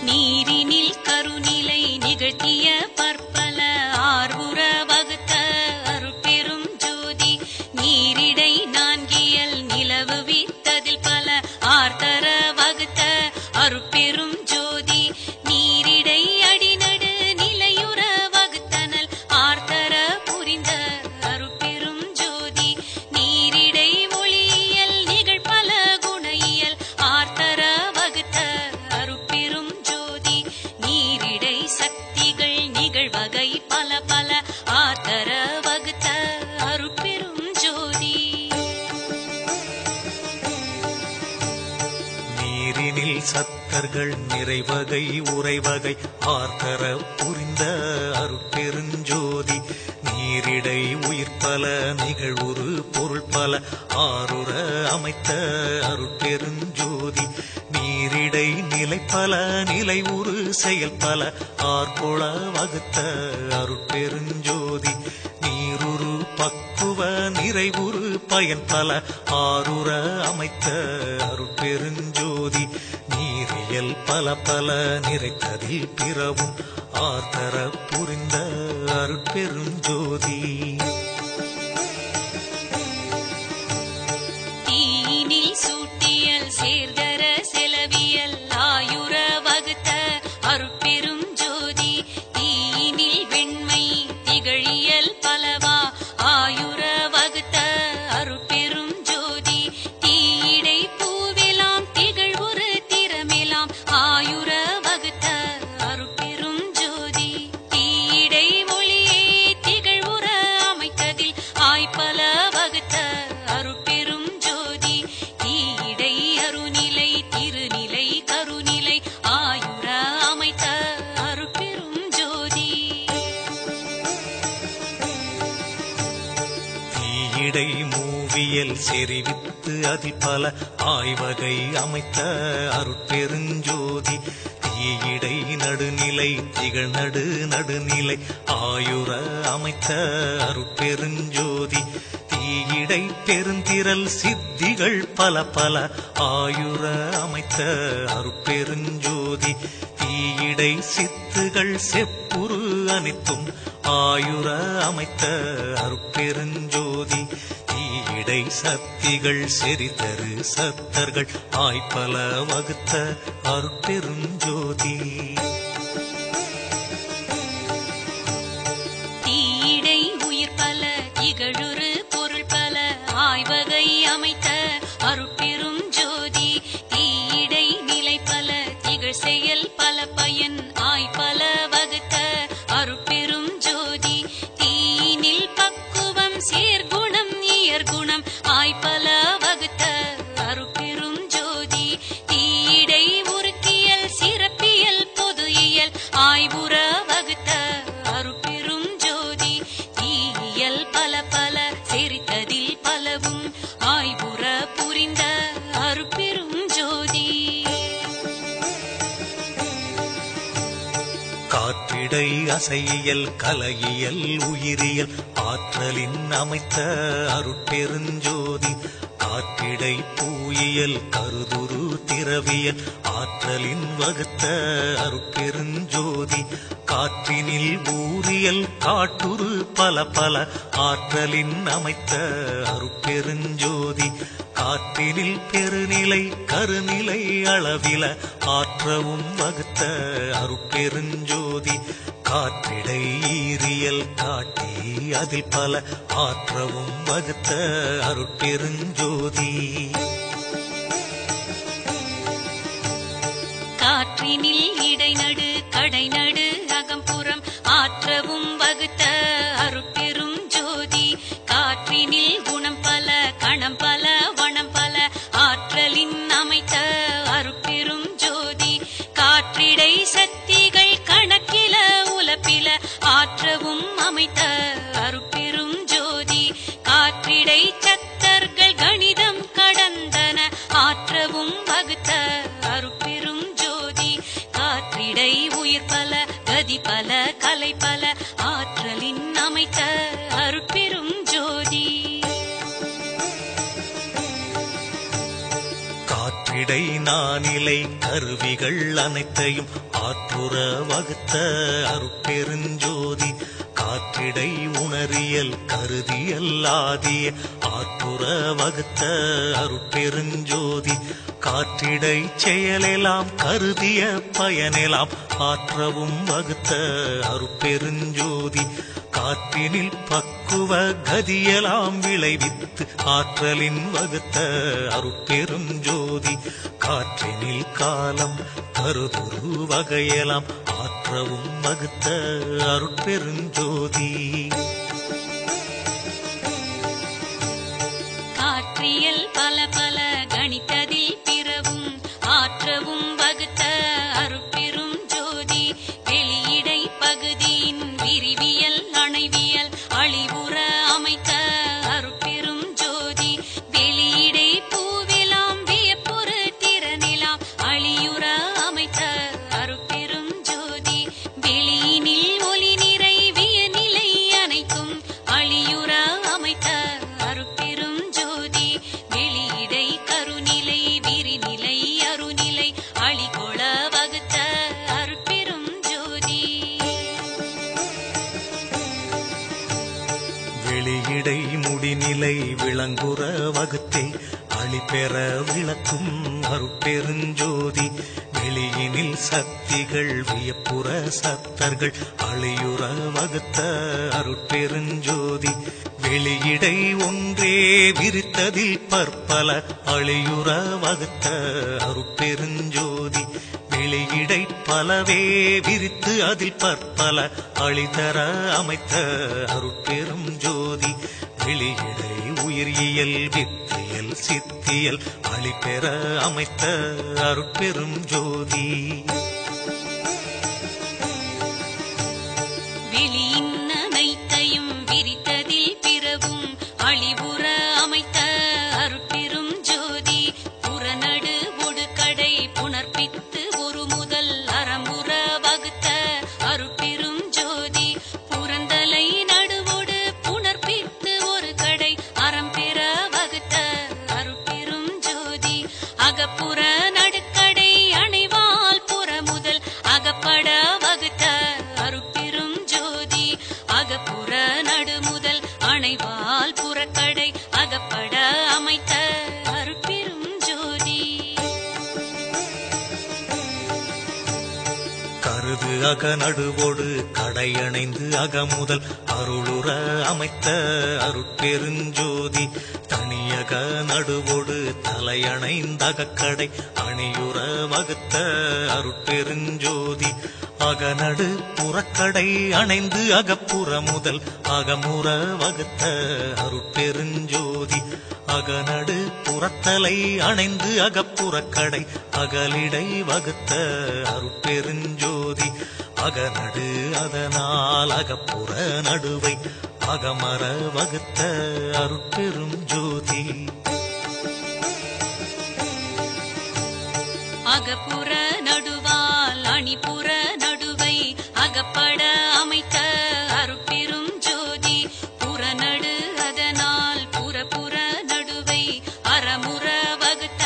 நீரினில் கருநிலை நிகழ்த்திய பற்பல ஆர்வுற வகுத்த அருட்பெரும் ஜோதி நீரிடை நான்கியல் நிலவு வித்ததில் பல ஆர்த்தர வகுத்த அருட்பெரும் ஜோதி நீரிடை அடிநடு நிலையுற வகுத்தனல் ஆர்த்தர புரிந்த அருட்பெரும் ஜோதி நீரிடை ஒளியியல் நிகழ்பல குணையியல் ஆர்த்தர வகுத்த அருட்பெரும் ஜோதி நீரிடை சக்திகள் நிகழ்வகை பல பல ஆர்த்தர வகுத்த அருட்பெரும் ஜோதி நீரினில் சத்தர்கள் நிறைவகை உறைவகை ஆர்த்தர புரிந்த அருட்பெருஞ்சோதி நீரிடை உயிர் பல நிகழ்வுரு பொருள் பல ஆருற அமைத்த அருட்பெருஞ்சோதி நீரிடை நிலை பல நிலை உரு செயல் பல ஆர்கொள வகுத்த அருட்பெருஞ்சோதி நீருரு பக்குவ நிறைவுரு பயன் பல ஆருற அமைத்த அருட்பெருஞ்சோதி நீரியல் பல பல நிறைத்ததில் பிறவும் ஆர்த்தர புரிந்த அருட்பெருஞ்சோதி தீயினில் சூட்டியல் சேர்தர செலவியல் ஆயுற வகுத்த தீயிடை மூவியல் செறிவித்து அதில் பல ஆய்வகை அமைத்த அருட்பெருஞ்சோதி தீயிடை நடுநிலை திகழ் நடுநிலை ஆயுர அமைத்த அருட்பெருஞ்சோதி தீயிடை பெருந்திரல் சித்திகள் பல ஆயுர அமைத்த அருட்பெருஞ்சோதி தீயிடை சித்துகள் செப்புரு அனைத்தும் ஆயுர அமைத்த அருட்பெருஞ்சோதி தீயிடை சக்திகள் செறிதரு சத்தர்கள் ஆய்பல வகுத்த அருட்பெருஞ்சோதி தீயிடை உயிர் பல திகழுறு பொருள் பல ஆய்வகை அமைத்த அருட்பெரும் ஜோதி தீயிடை நிலை பல திகழ் செயல் பல பயன் ஆய்பல வகுத்த அருட்பெரும் ஜோதி தீயினில் பக்குவம் சேர்குணம் இயற்குணம் ஆய்பல வகுத்த அருட்பெரும் ஜோதி தீயிடை உருக்கியல் சிறப்பியல் பொது இயல் ஆய்வுற வகுத்த அருட்பெரும் ஜோதி தீயியல் பல செறித்ததில் பலவும் ஆய்வுற புரிந்த அருட்பெரும் ஜோதி காற்றிடை அசையியல் கலையியல் உயிரியல் ஆற்றலின் அமைத்த அருட்பெருஞ்சோதி காற்றிடை பூயியல் கருதுரு திரவியல் ஆற்றலின் வகுத்த அருட்பெருஞ்சோதி காற்றினில் ஊரியல் காட்டுரு பல ஆற்றலின் அமைத்த அருட்பெருஞ்சோதி காற்றினில் பெருநிலை கருநிலை அளவில ஆற்றவும் வகுத்த அருட்பெருஞ்சோதி காற்றிடை ஈரியல் காட்டி அதில் பல ஆற்றவும் வகுத்த அருட்பெருஞ்சோதி காற்றினில் இடைநடு கடைநடு அகம்புறம் ஆற்றவும் வகுத்த அருட்பெரும் ஜோதி காற்றினில் குணம் பல கணம் பல வனம் பல ஆற்றலின் அமைத்த அருட்பெரும் ஜோதி காற்றிடை சக்திகள் கணக்கில உலப்பில ஆற்றவும் அமைத்த அருட்பெரும் ஜோதி காற்றிடை சத்தர்கள் கணிதம் கடந்தன ஆற்றவும் வகுத்த அருட்பெரும் ஜோதி காற்றிடை உயிர் பல கதி பல கலை பல ஆற்றலின் அமைத்த அருட்பெரும் ஜோதி காற்றிடை நானிலை கருவிகள் அனைத்தையும் ஆற்றுற வகுத்த அருட்பெருஞ்சோதி காற்றிடை உணரியல் கருதியல் ஆதிய ஆற்றுற வகுத்த அருட்பெருஞ்சோதி காற்றிடை செயலெல்லாம் கருதிய பயனெல்லாம் ஆற்றவும் வகுத்த அருட்பெருஞ்சோதி காற்றினில் பக்குவ கதியெல்லாம் விளைவித்து ஆற்றலின் வகுத்த அருட்பெருஞ்சோதி காற்றினில் காலம் கருதுரு வகையெல்லாம் ஆற்றவும் வகுத்த அருட்பெருஞ்சோதி காற்றியல் பல கணித்ததில் பிறவும் ஆற்றவும் வகுத்த அருட்பெரும் ஜோதி வெளியிடை பகுதியின் விரிவியல் அணைவியல் அழிவுற அமைத்த அருட்பெரும் ஜோதி வெளியிடை பூவெலாம் வியப்புறு திறனிலாம் அழியுற அமைத்த அருட்பெரும் ஜோதி வெளியினில் ஒளி நிறை வியநிலை அனைத்தும் அழியுற அமைத்த அருட்பெரும் ஜோதி வெளியிடை கருநிலை விரிநிலை அருநிலை அழிகொள வகுத்த அருட்பெரும் ஜோதி வெளியிடை முடிநிலை விளங்குற வகுத்தே அழிபெற விளக்கும் அருட்பெருஞ்சோதி வெளியினில் சக்திகள் வியப்புற சத்தர்கள் அழியுற வகுத்த அருட்பெருஞ்சோதி வெளியிடை ஒன்றே விரித்ததில் பற்பல அழியுற வகுத்த அருட்பெருஞ்சோதி வெளியிடை பலவே விரித்து அதில் பற்பல அழிதர அமைத்த அருட்பெரும் ஜோதி வெளியிடை உயிரியல் வித்தியல் சித்தியல் அழிபெற அமைத்த அருட்பெரும் ஜோதி வெளியின் அனைத்தையும் விரித்ததில் பிறவும் அழிவுற அகநடுவோடு கடையணைந்து அகமுதல் அருளுற அமைத்த அருட்பெருஞ்சோதி தனியக நடுவோடு தலையணைந்தகக்கடை அணியுற வகுத்த அருட்பெருஞ்சோதி அகநடு புறக்கடை அணைந்து அகப்புற முதல் அகமுற வகுத்த அருட்பெருஞ்சோதி அகநடு புறத்தலை அணைந்து அகப்புறக்கடை அகலிடை வகுத்த அருட்பெருஞ்சோதி அகநடு அதனால் அகப்புற நடுவை அகமர வகுத்த அருட்பெரும் ஜோதி அகப்புற நடுவால் அணிபுற நடுவை அகப்பட அமைத்த அருட்பெரும் ஜோதி புறநடு அதனால் புறப்புற நடுவை அறமுற வகுத்த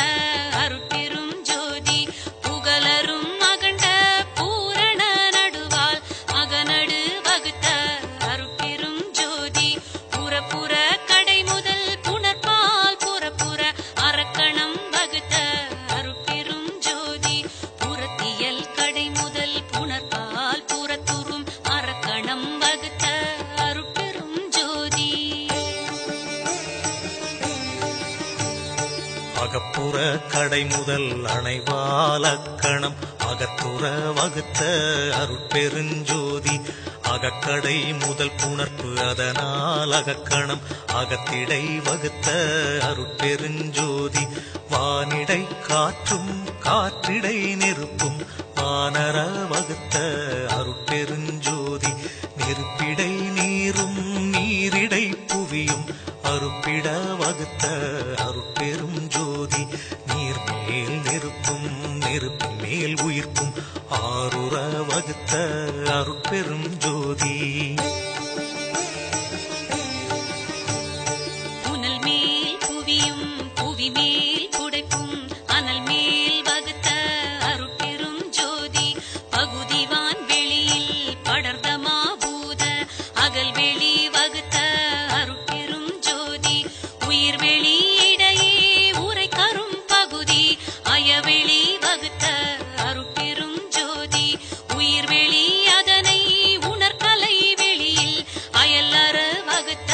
அருட்பெரும் ஜோதி புகழரும் அகண்ட பூரண நடுவால் அகநடு வகுத்த அருட்பெரும் ஜோதி புறப்புற கடை முதல் புணர்பால் புறப்புற அரக்கணம் வகுத்த அருட்பெரும் ஜோதி புறத்தியல் கடை முதல் புணர்பால் புறத்துறும் அரக்கணம் வகுத்த அருட்பெரும் ஜோதி அகப்புற கடை முதல் அணைவாலக்கணம் அகத்துற வகுத்த அருட்பெருஞ்சோதி அகக்கடை முதல் புணர்ப்பு அதனால் அகக்கணம் அகத்திடை வகுத்த அருட்பெருஞ்சோதி வானிடை காற்றும் காற்றிடை நெருப்பும் வானர வகுத்த அருட்பெருஞ்சோதி நெருப்பிடை நீரும் நீரிடை புவியும் அருப்பிட வகுத்த அருட்பெரும் ஜோதி நீர்மேல் நெருப்பும் நெருப்பின் மேல் உயிர்ப்பும் ஆறுற வகுத்த அருட்பெரும் ஜோதி புனல் மேல் புவியும் புவி மேல் புடைப்பும் அனல் மேல் வகுத்த அருட்பெரும் ஜோதி பகுதிவான் வெளியில் படர்தமா பூத அகல் வெளி வகுத்த அருட்பெரும் ஜோதி உயிர் வெளி இடையே உரை கரும் பகுதி அயவெளி வகுத்த அருட்பெரும் ஜோதி உயிர் வெளி அதனை உணர்கலை வெளியில் அயலற வகுத்த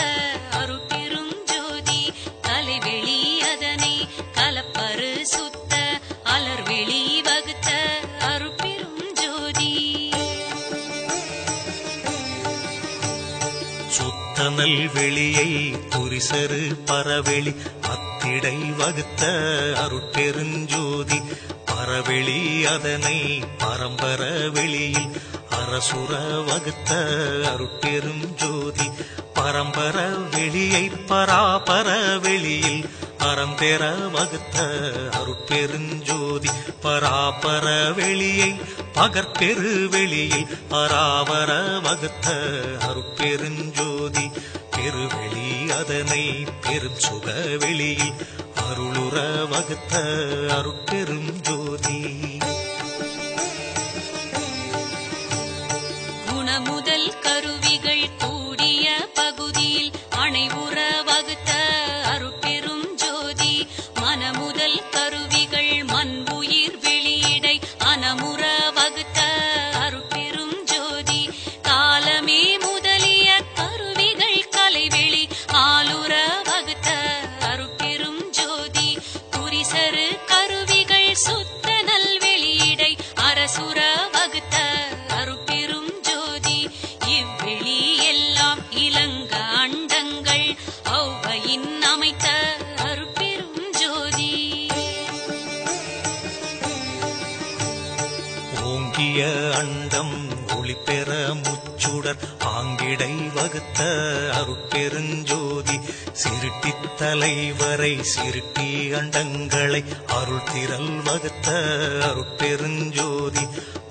அருட்பெரும் ஜோதி கலைவெளி அதனை கலப்பரு சுத்த அலர்வெளி வகுத்த அருட்பெரும் ஜோதி சுத்தனல் வெளியை துரிசரு பரவெளி அத்திடை வகுத்த அருட்பெருஞ்சோதி பரவெளி அதனை பரம்பர வெளியில் அரசுர வகுத்த அருட்பெரும் ஜோதி பரம்பர வெளியை பராபர வெளியில் அறம்பெற வகுத்த அருட்பெருஞ்சோதி பராபர வெளியை பகற்பெரு வெளியில் அராவர வகுத்த அருட்பெருஞ்சோதி பெருவெளி அதனை பெரும் சுக வெளியில் அருளுற வகுத்த அருட்பெரும் ஜோதி குணமுதல் கருவிகள் கூடிய பகுதியில் அணைவுற வகுத்த அருட்பெரும் ஜோதி மனமுதல் கருவிகள் மண்புயிர் வெளியிடை அனமுற வகுத்த அருட்பெரும் ஜோதி காலமே முதலிய கருவிகள் கலைவெளி ஆளுற வகுத்த அருட்பெரும் ஜோதி குறிசரு கருவிகள் சுத்த நல்வெளியிடை அரசுர வகுத்த அருட்பெரும் ஜோதி இவ்வெளி எல்லாம் இலங்க அண்டங்கள் ஔவையின் அமைத்த அருட்பெரும் ஜோதி ஓங்கிய அண்டம் ஒளிபெற முச்சுடர் ஆங்கிடை வகுத்த அருட்பெருஞ்சோதி சிருட்டித் தலைவரை சிருட்டி அண்டங்களை அருள் திரள் வகுத்த அருட்பெருஞ்சோதி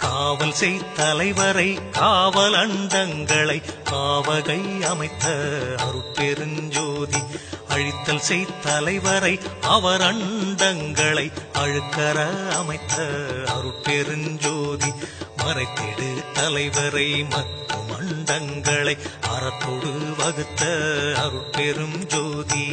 காவல் செய் தலைவரை காவல் அண்டங்களை காவகை அமைத்த அருட்பெருஞ்சோதி அழித்தல் செய் தலைவரை அவர் அண்டங்களை அழுக்கற அமைத்த அருட்பெருஞ்சோதி மறைத்திடு தலைவரை மற்றும் அண்டங்களை அறத்தொடு வகுத்த அருட்பெரும் ஜோதி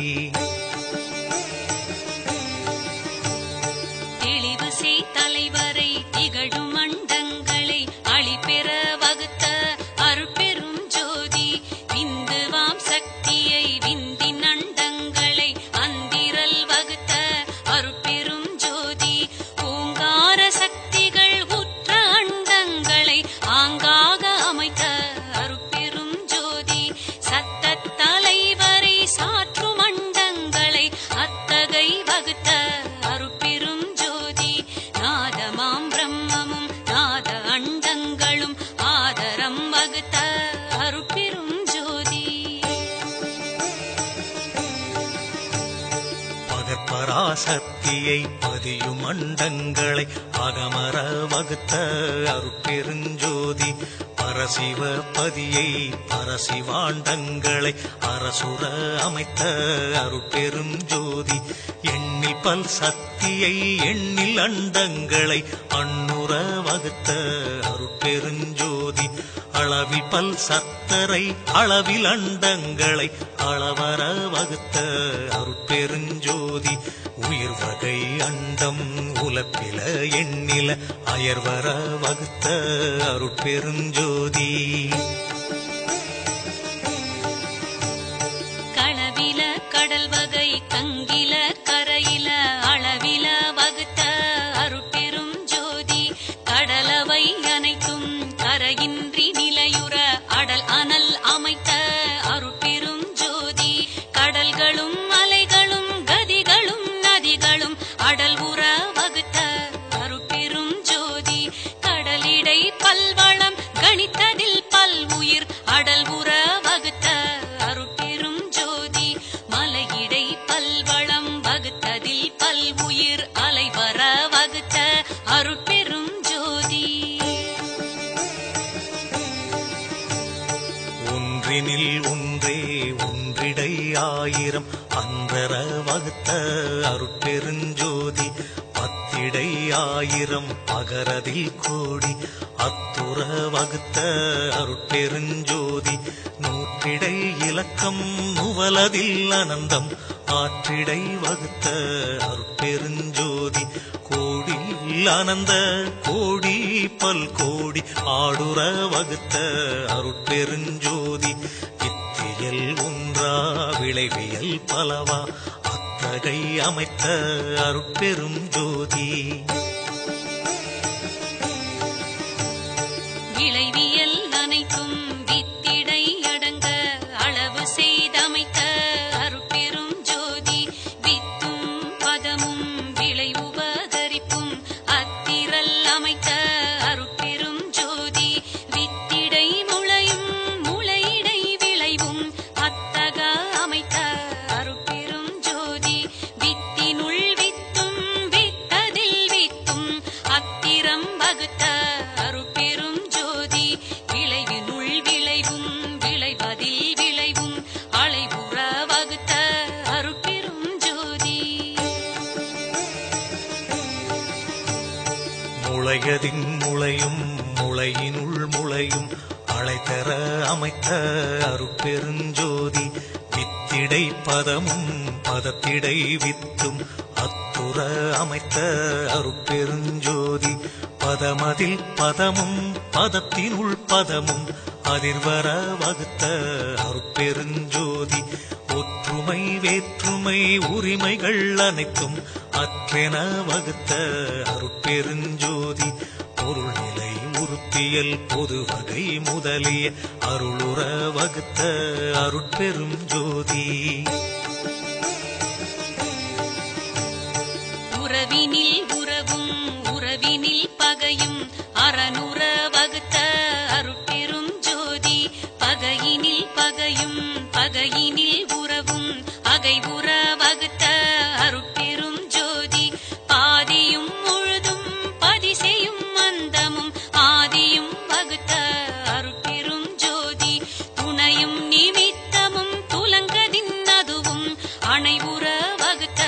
தெளிவு செய் தலைவரை திகழும் அண்டங்களை அழிப்பெற சக்தியை பதியும் அண்டங்களை அகமர வகுத்த அருட்பெருஞ்சோதி பரசிவ பதியை பரசிவாண்டங்களை அரசுர அமைத்த அருட்பெரும் ஜோதி எண்ணில் பல் சக்தியை எண்ணில் அண்டங்களை அண்ணுற வகுத்த அருட்பெருஞ்சோதி அளவில் பல் சத்தரை அளவில் அண்டங்களை அளவர வகுத்த அருட்பெருஞ்சோதி உயிர் வகை அண்டம் உலப்பில எண்ணில அயர்வர வகுத்த அருட்பெருஞ்சோதி களவில கடல் வகை கங்கில கரையில அளவில வகுத்த அருட்பெரும் ஜோதி கடலவை அனைத்தும் கரையின்றி நிலையுற அடல் அனல் அமைத்த அருட்பெரும் ஜோதி கடல்களும் அலைகளும் கதிகளும் நதிகளும் அடல் உற வகுத்த அருட்பெரும் ஜோதி கடலிடை பல்வளம் கணித்ததில் பல்வுயிர் அடல் உற வகுத்த அருட்பெரும் ஜோதி மலையிடை பல்வளம் வகுத்ததில் பல்வுயிர் அலைவர வகுத்த அருட்பெரும் ஜோதி ஒன்றினில் ஒன்றே ஒன்றிடை ஆயிரம் அந்தர வகுத்த அருட்பெருஞ்சோதி பத்திடை ஆயிரம் பகரதில் கோடி அத்துற வகுத்த அருட்பெருஞ்சோதி நூற்றிடை இலக்கம் நுவலதில் அனந்தம் ஆற்றிடை வகுத்த அருட்பெருஞ்சோதி கோடியில் அனந்த கோடி பல் கோடி ஆடுற வகுத்த அருட்பெருஞ்சோதி இத்தியல் ஒன்றா விளைவியல் பலவா அத்தகை அமைத்த அருட்பெரும் ஜோதி விளைவியல் அனைத்தும் வித்திடை அடங்க அளவு செய்தமைத்த அருட்பெரும் ஜோதி வித்தும் பதமும் விளை உபகரிப்பும் அத்திரல் அமைத்த அருட்பெரும் ஜோதி வித்திடை முளையும் முளையிடை விளைவும் அத்தக அமைத்த அருட்பெரும் ஜோதி வித்தினுள் வித்தும் வித்ததில் வித்தும் அத்திரம் வகுத்த அருட்பெரும் ஜோதி விளைவினுள் விளைவும் விளைவதில் விளைவும் அலைவுற வகுத்த அருட்பெரும் ஜோதி முளையதின் முளையும் முளையினுள் முளையும் அழைத்தர அமைத்த அருட்பெருஞ்சோதி வித்திடை பதமும் பதத்திடை வித்தும் அத்துற அமைத்த அருட்பெருஞ்சோதி பதமதில் பதமும் பதத்தினுள் பதமும் அதிர்வர வகுத்த அருட்பெருஞ்சோதி ஒற்றுமை வேற்றுமை உரிமைகள் அனைத்தும் அற்றென வகுத்த அருட்பெருஞ்சோதி பொருள்நிலை உறுப்பியல் பொது வகை முதலிய அருளுற வகுத்த அருட்பெரும் ஜோதி உறவினில் உறவும் உறவினில் பகையும் அறனுற வகுத்த அருட்பெரும் ஜோதி பகையினில் பகையும் பகையினில் உறவும் அகைவுற வகுத்த அருட்பெரும் ஜோதி பாதியும் முழுதும் பதிசெயும் அந்தமும் ஆதியும் வகுத்த அருட்பெரும் ஜோதி துணையும் நிமித்தமும் துலங்கதின் அதுவும் அணைவுற வகுத்த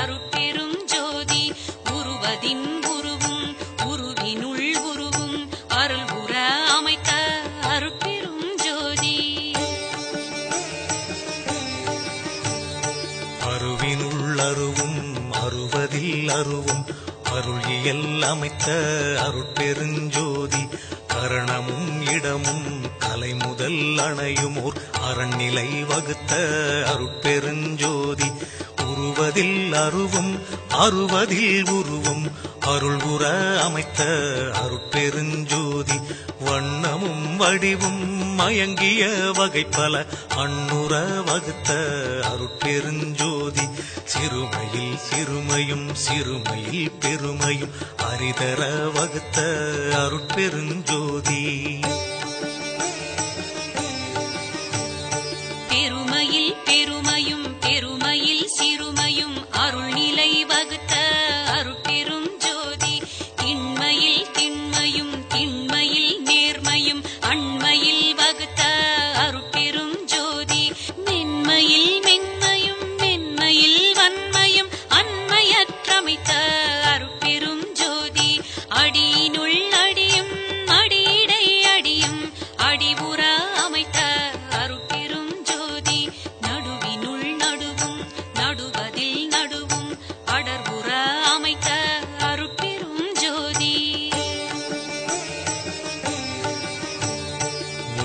அருட்பெரும் ஜோதி உருவதின் உருவும் உருவினுள் உருவும் அருள் உற அமைத்த அருட்பெரும் ஜோதி அருவினுள் அருவும் அருவதில் அருவும் அருள் இயல் அமைத்த அருட்பெருஞ்சோதி கரணமும் இடமும் கலை முதல் அணையுமோர் அரண்நிலை வகுத்த அருட்பெருஞ்சோதி உருவதில் அருவும் அருவதில் உருவும் அருள் உற அமைத்த அருட்பெருஞ்சோதி வண்ணமும் வடிவும் மயங்கிய வகை பல அண்ணுற வகுத்த அருட்பெருஞ்சோதி சிறுமையில் சிறுமையும் சிறுமையில் பெருமையும் அரிதர வகுத்த அருட்பெருஞ்சோதி பெருமையில் பெருமையும் பெருமையில் சிறுமையும் அருள்நிலை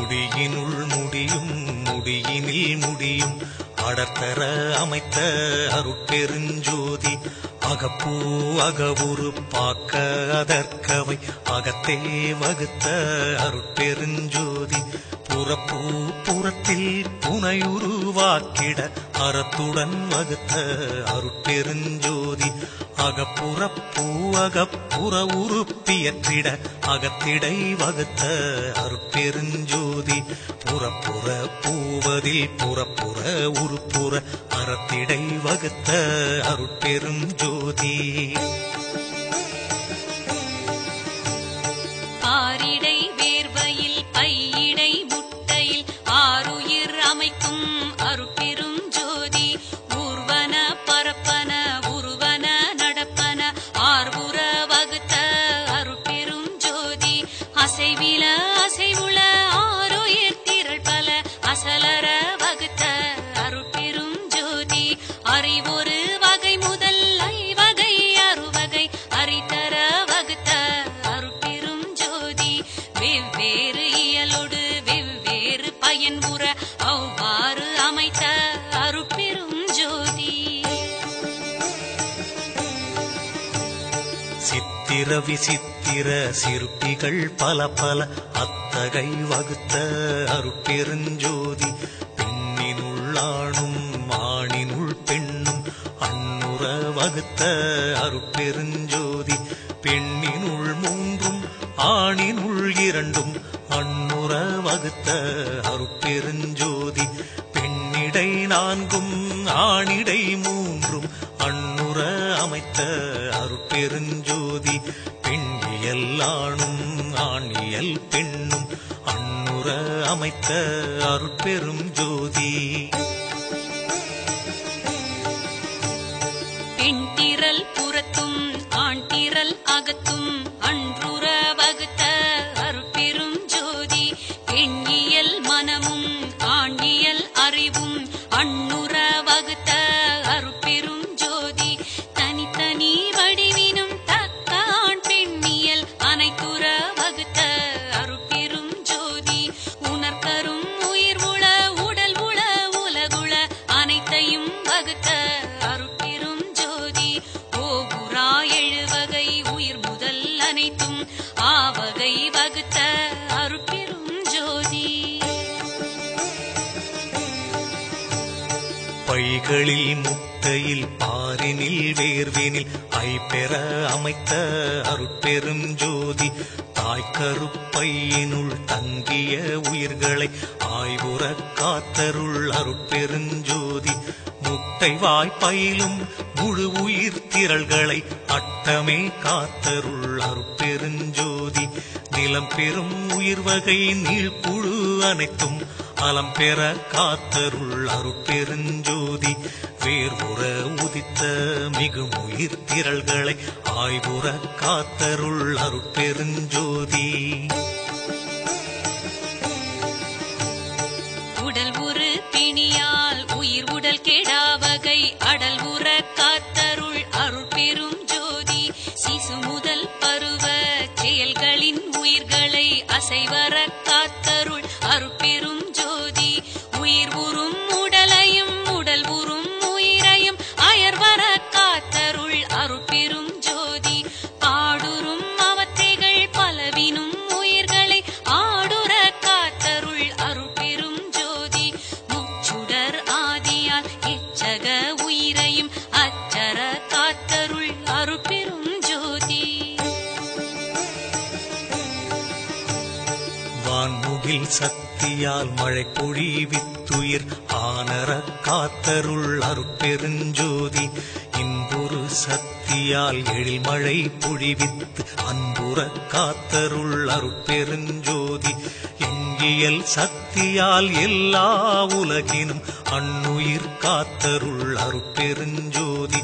முடியினுள் முடியும் முடியினில் முடியும் அடர்த்தர அமைத்த அருட்பெருஞ்சோதி அகப்பூ அகவுரு பாக்க அதற்கவை அகத்தே வகுத்த அருட்பெருஞ்சோதி புறப்பூ புறத்தில் புனையுருவாக்கிட அறத்துடன் வகுத்த அருட்பெருஞ்சோதி அகப்புறப்பூ அகப்புற உறுப்பியற்றிட அகத்திடை வகுத்த அருட்பெருஞ்சோதி புறப்புற பூவதில் புறப்புற உருப்புற அறத்திடை வகுத்த அருட்பெருஞ்சோதி ஆரிடை வேர்வையில் பையிடை முட்டையில் ஆருயிர் அமைக்கும் அருட்பெரும் ஜோதி ஊர்வன பரப்பன உருவன நடப்பன ஆர்வுற வகுத்த அருட்பெரும் ஜோதி அசைவில அசைவுள ஆருயிர் திரள் பல அசலர வகுத்த அருட்பெரும் ஜோதி அறிவொரு வகை முதல் ஐவகை அறுவகை அறிதர வகுத்த அருட்பெரும் ஜோதி வெவ்வேறு இயலோடு வெவ்வேறு பயன் உற அவ்வாறு அமைத்த அருட்பெரும் ஜோதி சித்திர விசித்திர சிற்பிகள் பல பல அத்தகை வகுத்த அருட்பெருஞ்சோதி பெண்ணினுள் ஆணும் ஆணினுள் பெண்ணும் அன்னுற வகுத்த அருட்பெருஞ்சோதி பெண்ணினுள் மூன்றும் ஆணினுள் இரண்டும் அன்னுற வகுத்த அருட்பெருஞ்சோதி பெண்ணிடை நான்கும் ஆணிடை மூன்றும் அன்னுற அமைத்த அருட்பெருஞ்சோதி பெண்ணியல் ஆணும் ஆணியல் பெண்ணும் அன்னுற அமைத்த அருட்பெரும் ஜோதி பெண்திரல் புறத்தும் ஆண்திரல் அகத்தும் அன்றுற வகுத்த அருட்பெரும் ஜோதி பெண்ணியல் மனமும் ஆண்ணியல் அறிவும் அன்னுற வகுத்த அருட்பெரும் ஜோதி தனித்தனி வடிவினும் தக்க ஆண் பெண்ணியல் அனைத்துற வகுத்த அருட்பெரும் ஜோதி உணர்கரும் உயிர் உள உடல் உள உலகுள அனைத்தையும் வகுத்த அருட்பெரும் ஜோதி ஓகுரா எழுவகை உயிர் முதல் அனைத்தும் ஆவகை வகுத்த அருட்பெரும் ஜோதி பைகளில் முட்டையில் பாரினில் வேர்வினில் ஐப்பெற அமைத்த அருட்பெரும் ஜோதி தாய்க்கருப்பையினுள் தங்கிய உயிர்களை ஆய்வுற காத்தருள் அருட்பெருஞ்சோதி முட்டை வாய்ப்பையிலும் முழு உயிர் திரள்களை அட்டமே காத்தருள் அருட்பெருஞ்சோதி நிலம் பெறும் உயிர் வகை நீழ்ப்புழு அனைத்தும் அலம் பெற காத்தருள் அருட்பெருஞ்சோதி வேர்வுற உதித்த மிகுமுயிர் திரள்களை ஆய்வுற காத்தருள் அருட்பெருஞ்சோதி உடல் உரு பிணியால் உயிர் உடல் கெடாவகை அடல் உற காத்தருள் அருட்பெரும் ஜோதி சிசு முதல் பருவ செயல்களின் உயிர்களை அசைவர காத்தருள் அருட்பெரும் ஜோதி உயிர் உறும் உடலையும் உடல் உறும் உயிரையும் அயர்வர காத்தருள் அருட்பெரும் ஜோதி பாடுறும் அவற்றைகள் பலவினும் உயிர்களை ஆடுற காத்தருள் அருட்பெரும் ஜோதி முச்சுடர் ஆதியால் எச்சக உயிரையும் அச்சர காத்தருள் அருட்பெரும் ஜோதி வான்முகில் சக்தியால் மழை பொழிவித்துயிர் ஆனர காத்தருள் அருட்பெருஞ்சோதி இன்புறு சக்தியால் எழில் மழை பொழிவித்து அன்புற காத்தருள் அருட்பெருஞ்சோதி எங்கியல் சக்தியால் எல்லா உலகினும் அன்னுயிர் காத்தருள் அருட்பெருஞ்சோதி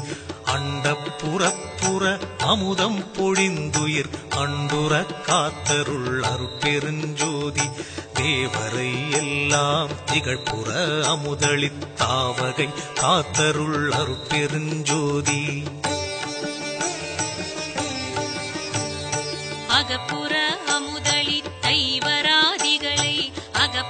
அண்டப்புறப்புற அமுதம் பொழிந்துயிர் அன்புற காத்தருள் அருட்பெருஞ்சோதி தேவரை எல்லாம் திகழ்புற அமுதளித்தாவகை காத்தருள் அருட்பெருஞ்சோதி அகப்புற அமுதளி தைவராதிகளை அக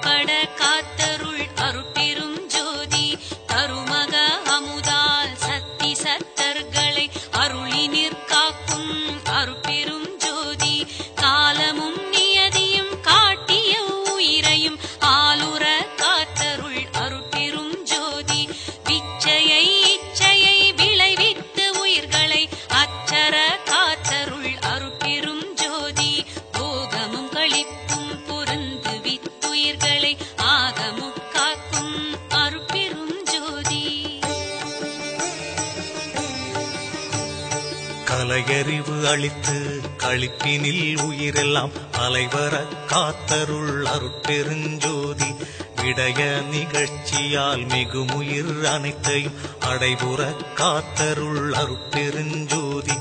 அளித்து களிப்பினில் உயிரெல்லாம் அலைவர காத்தருள் அருட்பெருஞ்சோதி விடய நிகழ்ச்சியால் மிகுமுயிர் அனைத்தையும் அடைபுற காத்தருள் அருட்பெருஞ்சோதி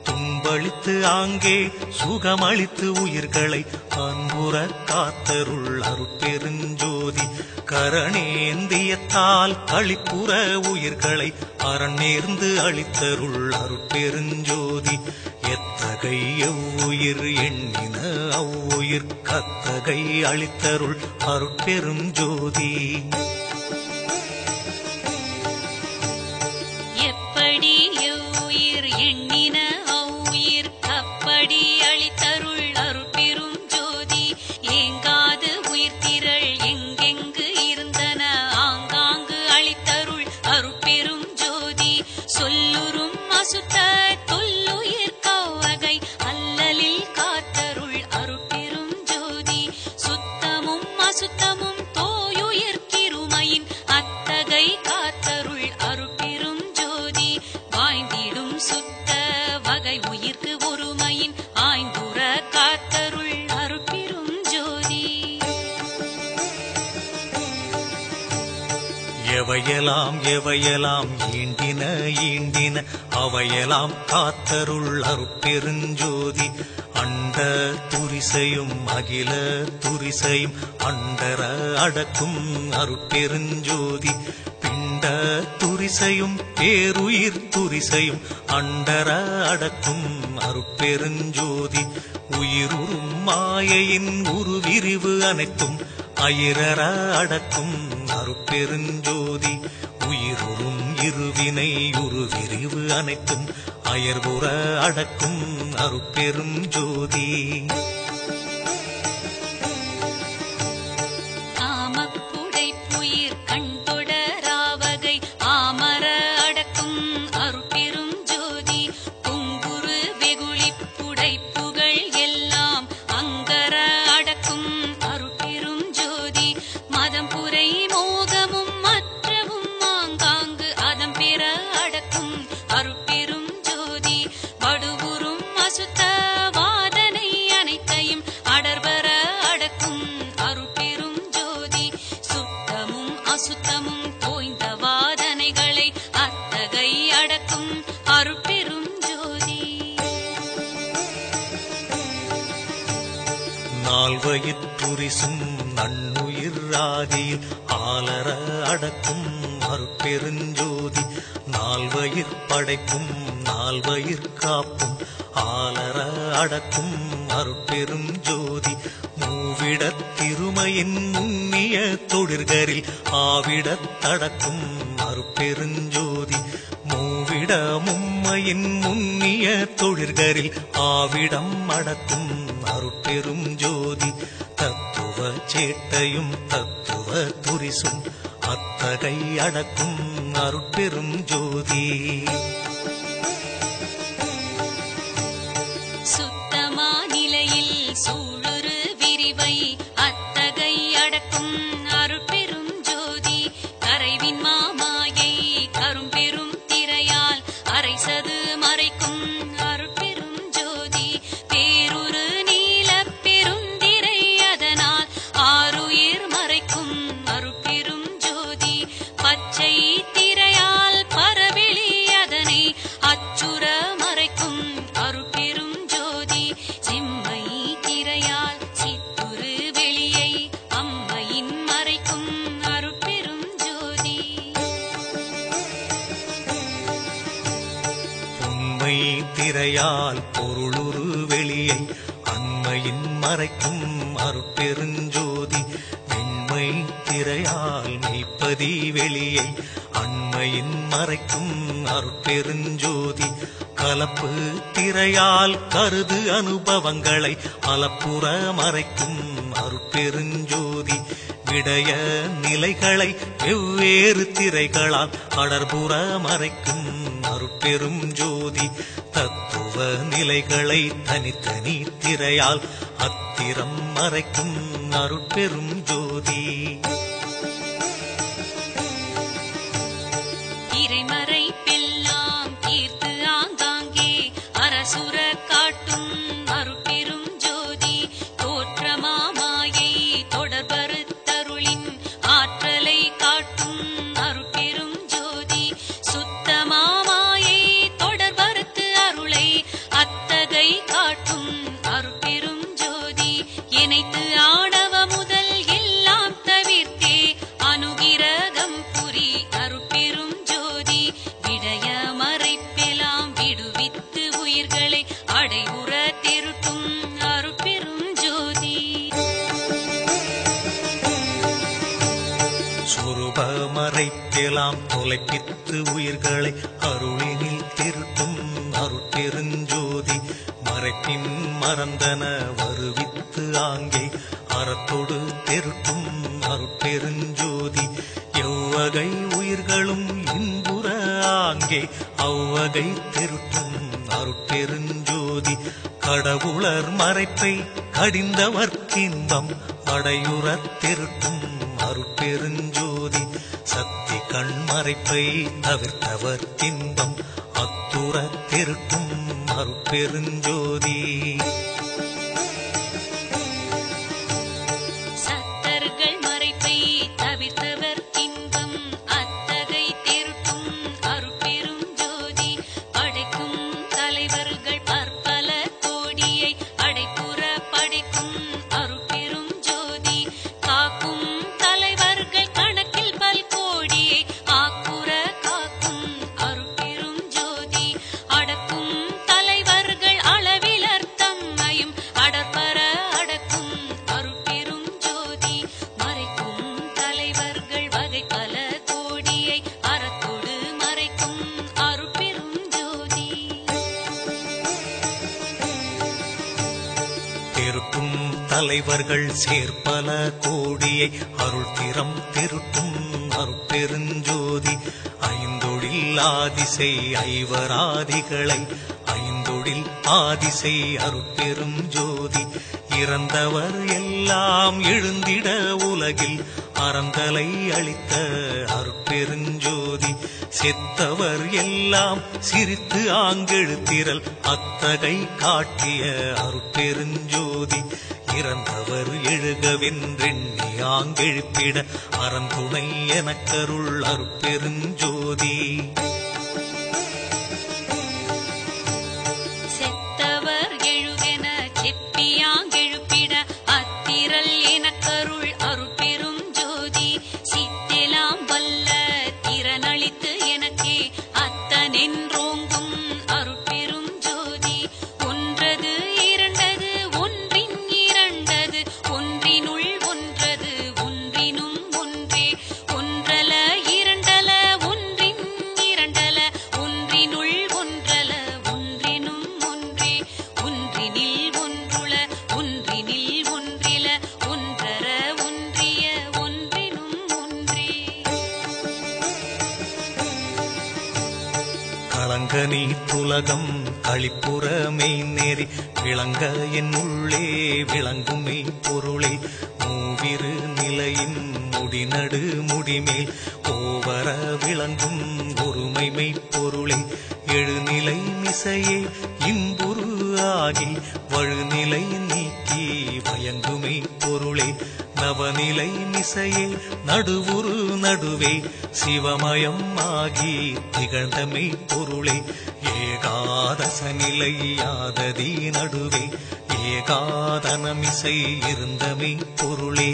துன்பளித்து ஆங்கே சுகமளித்து உயிர்களை அன்புற காத்தருள் அருட்பெருஞ்சோதி கரணேந்தியத்தால் களிப்புற உயிர்களை அரண் நேர்ந்து அளித்தருள் அருட்பெருஞ்சோதி எத்தகை எவ்வுயிர் எண்ணின அவ்வுயிர் கத்தகை அளித்தருள் அருட்பெருஞ்சோதி எப்படி எவ்வுயிர் எண்ணின அவ்வுயிர் கப்படி அளித்தருள் அருட்பெரும் ஜோதி ஏங்காது உயிர் திரள் எங்கெங்கு இருந்தன ஆங்காங்கு அளித்தருள் அருட்பெரும் ஜோதி சொல்லுறும் அசுத்த தொல்லுயிர் கவ்வகை அல்லலில் காத்தருள் அருட்பெரும் ஜோதி சுத்தமும் அசுத்தமும் தோயுயிர் கிருமையின் அத்தகை காத்தருள் அருட்பெரும் ஜோதி வாய்ந்திடும் சுத்த வகை உயிர்க்கு ஒருமையின் ஆய்ந்துற காத்தருள் அருட்பெரும் ஜோதி எவையெல்லாம் எவையெல்லாம் ஈண்டின ஈண்டின அவையெல்லாம் காத்தருள் அருட்பெருஞ்சோதி அண்ட துரிசையும் அகில துரிசையும் அண்டர அடக்கும் அருட்பெருஞ்சோதி பிண்ட துரிசையும் பேருயிர் துரிசையும் அண்டர அடக்கும் அருட்பெருஞ்சோதி உயிருறும் மாயையின் உருவிரிவு அனைத்தும் அயிரற அடக்கும் அருட்பெருஞ்சோதி உயிருறும் இருவினை உருவிரிவு அனைத்தும் அயர்வுற அடக்கும் அருட்பெருஞ்சோதி காமப்புடைப்புயிர் கண்தொடராவகை ஆமர அடக்கும் அருட்பெரும் ஜோதி பொங்குரு வெகுளிப்புடைப்புகள் எல்லாம் அங்கர அடக்கும் அருட்பெரும் ஜோதி மதம் புரை மோகமும் மற்றவும் ஆங்காங்கு அதம் பெற அடக்கும் அருட்பெரும் ஜோதி வடுவுறும் அசுத்த வாதனை அனைத்தையும் அடர்வர அடக்கும் அருட்பெரும் ஜோதி சுத்தமும் அசுத்தமும் தோய்ந்த வாதனைகளை அத்தகை அடக்கும் அருட்பெரும் ஜோதி நால்வயிற்றுரிசும் நன்னுயிர் ஆதியில் ஆலர அடக்கும் அருட்பெருஞ்சோதி நால்வயிற் படைப்பும் நால்வயிற் காப்பும் ஆலர அடக்கும் அருட்பெருஞ்சோதி மூவிடத் திருமையின் முன்னிய தொழிற்கரில் ஆவிடத் தடக்கும் அருட்பெருஞ்சோதி மூவிட மும்மையின் முன்னிய தொழிற்கரில் ஆவிடம் அடக்கும் அருட்பெரும் ஜோதி தத்துவ சேட்டையும் தத்துவ துரிசும் அத்தகை அடக்கும் அருட்பெரும் ஜோதி சுத்தமா நிலையில் சூழுரு விரிவை அத்தகை அடக்கும் அருட்பெரும் ஜோதி கரைவின் மாமாயை கரும்பெரும் திரையால் அரைசது மறைக்கும் அருட்பெரும் ஜோதி பேருரு நீல பெருந்திரை அதனால் ஆருயிர் மறைக்கும் அருட்பெரும் ஜோதி பச்சை திரையால் பரவெளி அதனை அச்சுற மறைக்கும் அருட்பெரும் ஜோதி செம்மை திரையால் சித்துரு வெளியை அம்மையின் மறைக்கும் அருட்பெரும் ஜோதி உண்மை திரையால் பொருளுரு வெளியை அண்மையின் மறைக்கும் அருட்பெருஞ்சோதி வெண்மை திரையால் மெய்ப்பதி வெளியை அண்மையின் மறைக்கும் அருட்பெருஞ்சோதி கலப்பு திரையால் கருது அனுபவங்களை அலப்புற மறைக்கும் அருட்பெருஞ்சோதி விடய நிலைகளை வெவ்வேறு திரைகளால் அடர்புற மறைக்கும் அருட்பெரும் ஜோதி தத்துவ நிலைகளை தனித்தனி திரையால் அத்திரம் மறைக்கும் அருட்பெரும் ஜோதி திரைமறை பெல்லாம் தீர்த்து ஆங்காங்கே அரசுர மறைப்பெலாம் தொலைப்பித்து உயிர்களை அருளினில் திருட்டும் அருட்பெருஞ்சோதி மறைப்பின் மறந்தன வருவித்து ஆங்கே அறத்தொடு திருட்டும் அருட்பெருஞ்சோதி எவ்வகை உயிர்களும் இன்புற ஆங்கே அவ்வகை திருட்டும் அருட்பெருஞ்சோதி கடவுளர் மறைப்பை கடிந்தவர்க்கின்பம் அடையுறத் திருட்டும் அருட்பெருஞ்சோதி சக்தி கண்மறைப்பை தவிர்த்தவர்க்கின்பம் அத்துறத் திருட்டும் அருட்பெருஞ்சோதி சத்தர்கள் மறைப்பை தவிர்த்தவர் இன்பம் அத்தகை திருட்டும் அருட்பெரும் ஜோதி படைக்கும் தலைவர்கள் பற்பல கோடியை அடைப்புற படைக்கும் அருட்பெரும் ஜோதி காக்கும் தலைவர்கள் கணக்கில் பல் கோடியை ஆக்குற காக்கும் அருட்பெரும் ஜோதி அடக்கும் தலைவர்கள் அளவிலர் தம்மையும் அடற்பர அடக்கும் அருட்பெரும் ஜோதி மறைக்கும் தலைவர்கள் வகை பல கோடியை அறத்தோடு மறைக்கும் அருட்பெரும் ஜோதி திருட்டும் தலைவர்கள் சேர்ப்பல கோடியை அருள் திறம் திருட்டும் அருட்பெருஞ்சோதி ஐந்தொழில் ஆதிசை ஐவராதிகளை ஐந்தொழில் ஆதிசை அருட்பெரும் ஜோதி இறந்தவர் எல்லாம் எழுந்திட உலகில் அறந்தலை அளித்த அருட்பெருஞ்சோதி செத்தவர் எல்லாம் சிரித்து ஆங்கெழுத்திரல் அத்தகை காட்டிய அருட்பெருஞ்சோதி இறந்தவர் எழுகவென்றெண்ணி ஆங்கெழுப்பிட அறந்துணை எனக்கருள் அருட்பெருஞ்சோதி செத்தவர் எழுகென செப்பியாங்கெழுப்பிட அத்திரல் எனக்கருள் அருட்பெரும் ஜோதி சித்தெலாம் வல்ல திறனளித்து எனக்கே அத்தனென்றோங்கும் அருட்பெரும் ஜோதி ஒன்றது இரண்டது ஒன்றின் இரண்டது ஒன்றினுள் ஒன்றது ஒன்றினும் ஒன்றே ஒன்றல இரண்டல ஒன்றின் இரண்டல ஒன்றினுள் ஒன்றல ஒன்றினும் ஒன்றே ஒன்றினில் ஒன்றுள ஒன்றினில் ஒன்றில ஒன்றர ஒன்றிய ஒன்றினும் ஒன்றே களங்கனி துலகம் களிப்புற மெய்நெறி விளங்க என் உள்ளே விளங்குமே பொருளே மூவிரு நிலையின் முடிநடு முடிமேல் ஓவர விளங்கும் ஒருமைமை பொருளே எழுநிலை மிசையே இன்புரு ஆகி வழுநிலை நீக்கி வயங்குமே பொருளே நவநிலை மிசையே நடுவுரு நடுவே சிவமயம் ஆகி திகழ்ந்தமை பொருளே ஏகாதச நிலை யாததி நடுவே ஏகாதனமிசை இருந்தமை பொருளே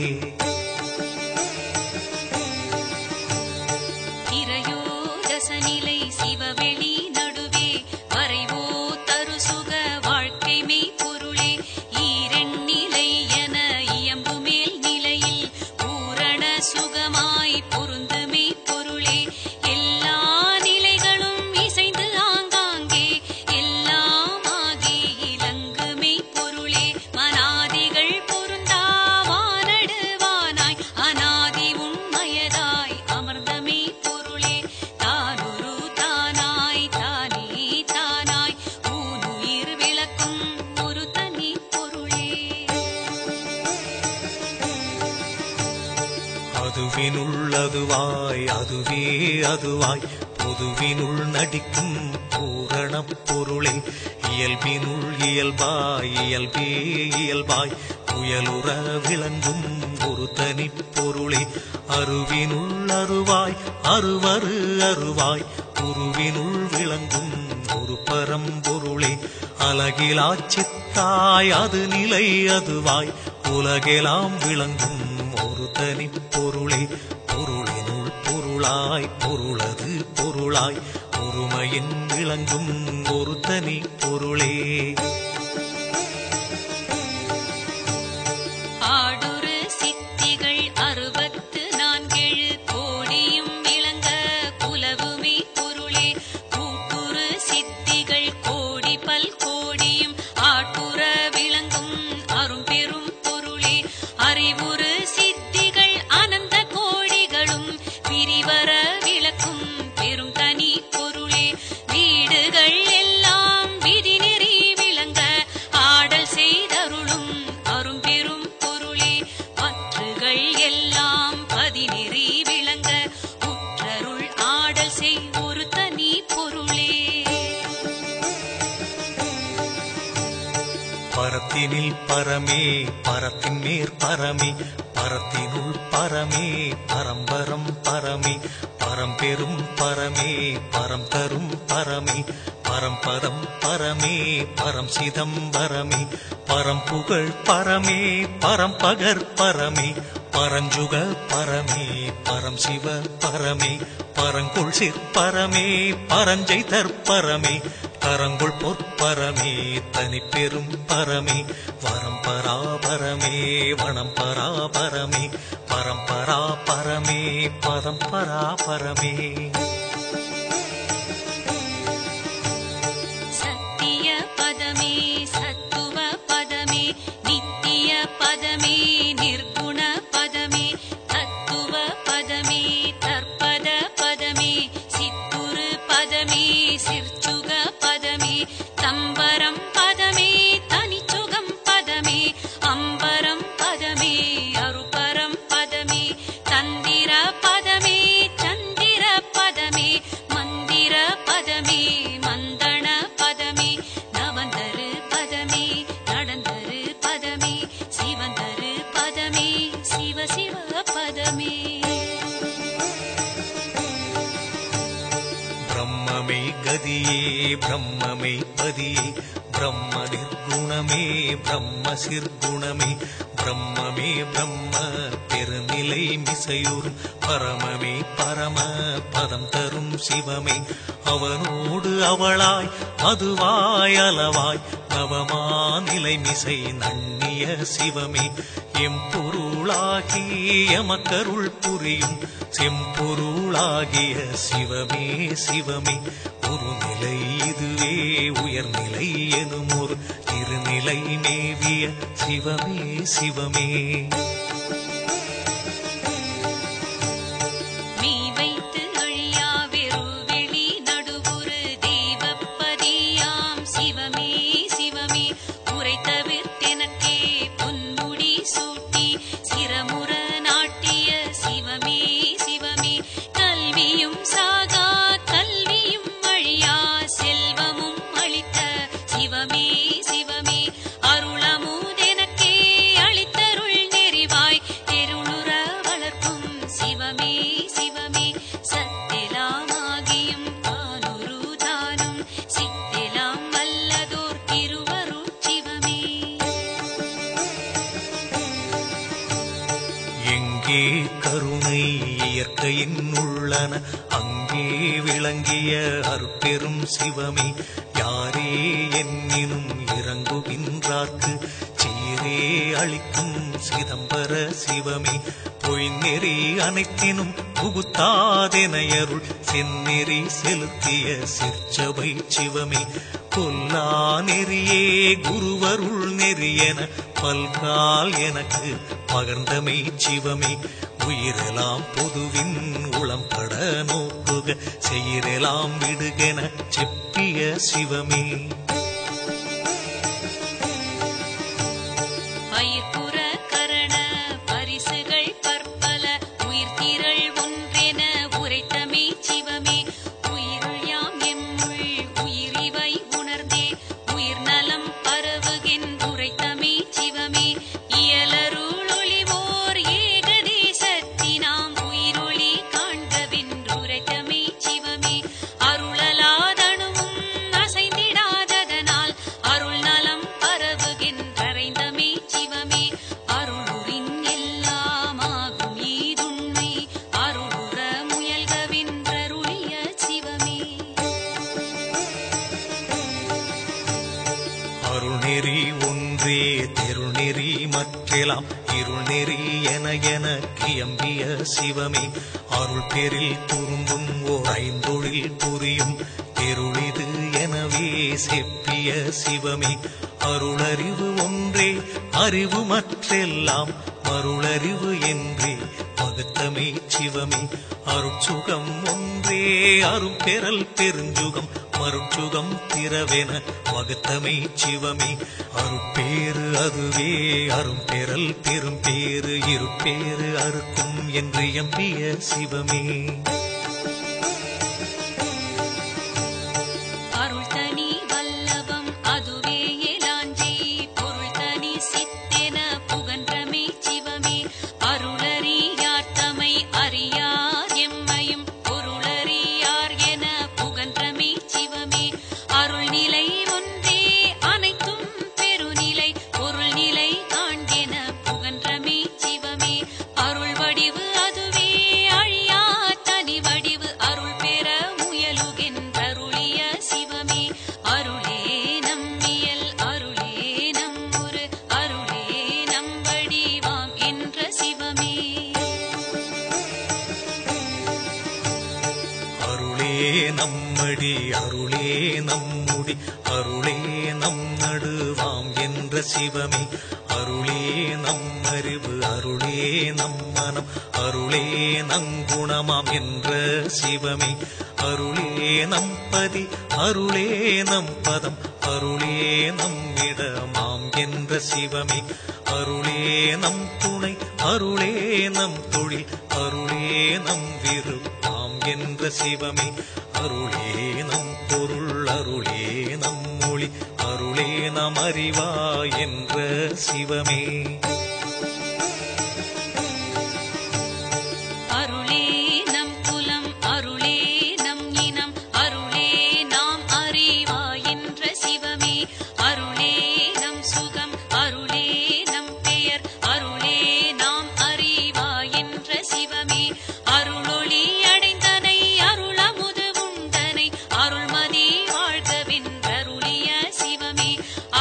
திரையோதசநிலை சிவவெளி நடுவே வரைவோ தருசுக வாழ்க்கை மெய் பொருளே ஈரெண்ணிலை என இயம்பு மேல் நிலையில் பூரண சுகமாய் பொருந்துமே பொருளே எல்லா நிலைகளும் இசைந்து ஆங்காங்கே எல்லாம் ஆகி இலங்குமே பொருளே மனாதிகள் பொருந்தா வானடுவானாய் அநாதி உண்மையதாய் அமர்ந்தமே பொருளே தானொரு தானாய் தானே தானாய் ஊனுயிர் விளக்கும் ஒரு தனி பொருளே அதுவினுள் அதுவாய் அதுவே அதுவாய் பொதுவினுள் நடிக்கும் பூரணப் பொருளே இயல்பினுள் இயல்பாய் இயல்பே இயல்பாய் புயலுற விளங்கும் ஒரு தனிப் பொருளே அருவினுள் அருவாய் அருவரு அருவாய் உருவினுள் விளங்கும் ஒரு பரம்பொருளே அலகிலாச் சித்தாய் அது நிலை அதுவாய் உலகெல்லாம் விளங்கும் ஒரு தனிப் பொருளே பொருளினுள் பொருளாய் பொருளது பொருளாய் ஒருமையின் விளங்கும் ஒரு தனி பொருளே ஆடுரு சித்திகள் 64 கோடியும் எல்லாம் பதினெறி விளங்க உற்றருள் ஆடல் செய் ஒரு தனி பொருளே. பரத்தினில் பரமே பரத்தின் மேற் பரமே பரத்தினுள் பரமே பரம்பரம் பரமே பரம்பெரும் பரமே பரம் தரும் பரமே பரம்பதம் பரமே பரம் சிதம்பரமே பரம்புகழ் பரமே பரம்பகர் பரமே பரஞ்சுக பரமே பரம் சிவ பரமே பரங்குள் சிற்பரமே பரஞ்சை தற்பரமே தரங்குள் பொற்பரமே தனிப்பெரும் பரமே வரம்பராபரமே வனம்பராபரமே பரம்பராபரமே பதம்பராபரமே. சத்திய பதமே சத்துவ பதமே நித்திய பதமே நிர்குண பதமே தத்துவ பதமே தற்பத பதமே சித்துரு பதமே சிற்சுக பதமே தம்பரம் பதமே தனிச்சுகம் பதமே அம்பரம் பதமே அருபரம் பதமே தந்திர பதமே சந்திர பதமே மந்திர பதமே மந்தன பதமே நவந்தரு பதமே நடந்தரு பதமே சிவந்தரு பதமே சிவ சிவ பதமே. பிரம்மமே கதியே பிரம்மமே பதியே பிரம்ம நிர்குணமே பிரம்ம சிற்குணமே பிரம்மமே பிரம்ம பெருநிலை மிசையூரும் பரமமே பரம பதம் தரும் சிவமே அவனோடு அவளாய் அதுவாய் அளவாய் நவமா நிலை மிசை நன்னிய சிவமே எம்பொருளாகி எமக்கருள் புரியும் செம்பொருளாகிய சிவமே சிவமே ஒரு நிலை இதுவே உயர்நிலை எனும் ஒரு திருநிலை மேவிய சிவமே சிவமே. மெய் வைத்து அழியா வெறுவெளி நடுவுறு தெய்வப்பதியாம் சிவமே சிவமே உரை தவிர்த்தெனக்கே பொன்முடி சூட்டி சிரமுற நாட்டிய சிவமே சிவமே கல்வியும் சாகா கல்வியும் அழியா செல்வமும் அளித்த சிவமே சிவமே அருளமுதெனக்கே அளித்தருள் நெறிவாய் தெருளுற வளர்க்கும் சிவமே சிவமே சத்தெலாமாகியும் தானொரு தானும் சித்தெலாம் வல்லதோர் திருவருட் சிவமே. எங்கே கருணை இயற்கையின் உள்ளன அங்கே விளங்கிய அருட்பெரும் சிவமே யாரே என்னினும் இறங்குகின்றார்க்கு சீரே அளிக்கும் சிதம்பர சிவமே பொய்நெறி அனைத்தினும் புகுத்தாதெனையருள் செந்நெறி செலுத்திய சிற்சபை சிவமே கொல்லா நெறியே குருவருள் நெறியென பல்கால் எனக்கு பகர்ந்தமை சிவமே உயிரெலாம் பொதுவின் உளம்பட நோக்குக செயிரெலாம் விடுகென செப்பிய சிவமே. பயிர்ப்புற கரண பரிசுகள் பற்பல உயிர்த்திரள் ஒன்றென உரைத்தமே சிவமே உயிருள் யாம் எம்முள் உயிரிவை உணர்ந்தே உயிர் நலம் பரவுகின்றுரைத்தமே சிவமே இயலருள் ஒளிவோர் ஏகதேசத்தினாம் உயிரொளி காண்கவென்றுரைத்தமே சிவமே அருளலாதனுவும் அசைந்திடாததனால் அருள் நலம் பரவுகின்றறைந்தமே சிவமே அருளுரின் எல்லாமாகும் ஈதுண்மை அருளுற முயல்கவென்றருளிய சிவமே. அருள்நெறி ஒன்றே தெருநெறி மற்றெல்லாம் இருள்நெறி என கியம்பிய சிவமே அருள் பெரில் துரும்பும் ஓர் ஐந்தொழில் புரியும் தெருளிது எனவே செப்பிய சிவமே அருளறிவு ஒன்றே அறிவு மற்றெல்லாம் மருளறிவு என்றே பகுத்த உரைத்தமே சிவமே அருட்சுகம் ஒன்றே அரும் பெறல் பெருஞ்சுகம் மருட்சுகம் திறவென வகுத்தமே சிவமே அருட்பேறு அதுவே அரும் பெறல் பெரும் பேறு இருப்பேறு அறுக்கும் என்று எம்பிய சிவமே நம்மடி அருளே நம்முடி அருளே நம் நடுவாம் என்ற சிவமே அருளே நம் அறிவு அருளே நம் மனம் அருளே நங்குணமாம் என்ற சிவமே அருளே நம் பதி அருளே நம் பதம் அருளே நம் இடமாம் என்ற சிவமே அருளே நம் துணை அருளே நம் தொழில் அருளே நம் விருப்பாம் என்ற சிவமே அருளே நம் பொருள் அருளே நம் மொழி அருளே நம் அறிவா என்ற சிவமே அருளே நம் குலம் அருளே நம் இனம் அருளே நாம் அறிவா என்ற சிவமே அருளே நம் சுகம் அருளே நம் பெயர் அருளே நாம் அறிவா என்ற சிவமே அருளொளி அடைந்தனை அருளமுது உண்டனை அருள்மதி வாழ்கவென்றருளிய சிவமே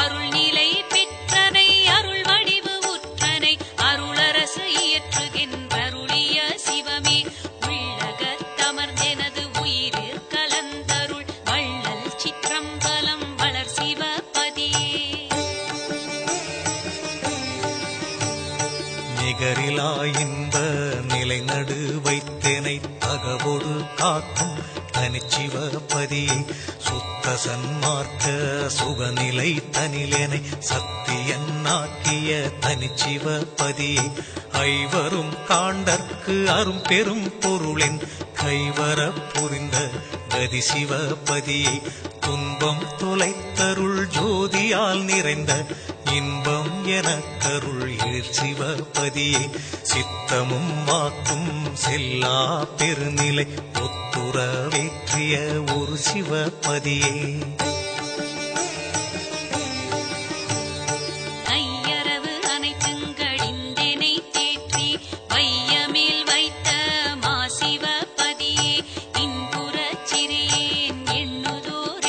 அருள்நிலை பெற்றனை அருள் வடிவு உற்றனை அருளரசு இயற்றுகின்றருளிய சிவமே உள்ளகத்தமர்ந்தெனது உயிரிற் கலந்தருள் வள்ளல் சிற்றம்பலம் வளர் சிவபதியே நிகரிலா இன்ப நிலை நடு வைத்தனை தகவோடு காக்கும் தனிச்சிவபதியை சுத்த சன்மார்க்க சுகநிலை தனிலனை சத்தியன்னாக்கிய தனிச்சிவபதியை ஐவரும் காண்டற்கு அரும் பெரும் பொருளின் கைவர புரிந்த கதி சிவபதியை துன்பம் தொலைத்தருள் ஜோதியால் நிறைந்த இன்பம் எனக்கருள் ஏழ் சிவபதியை சித்தமும் வாக்கும் செல்லா பெருநிலை ஒத்துறவேற்றிய ஒரு சிவபதியே ஐயரவு அனைத்துங்கடிந்தெனை தேற்றி வையமேல் வைத்த மாசிவபதியே இன்புறச் சிறியேன் எண்ணுதோர்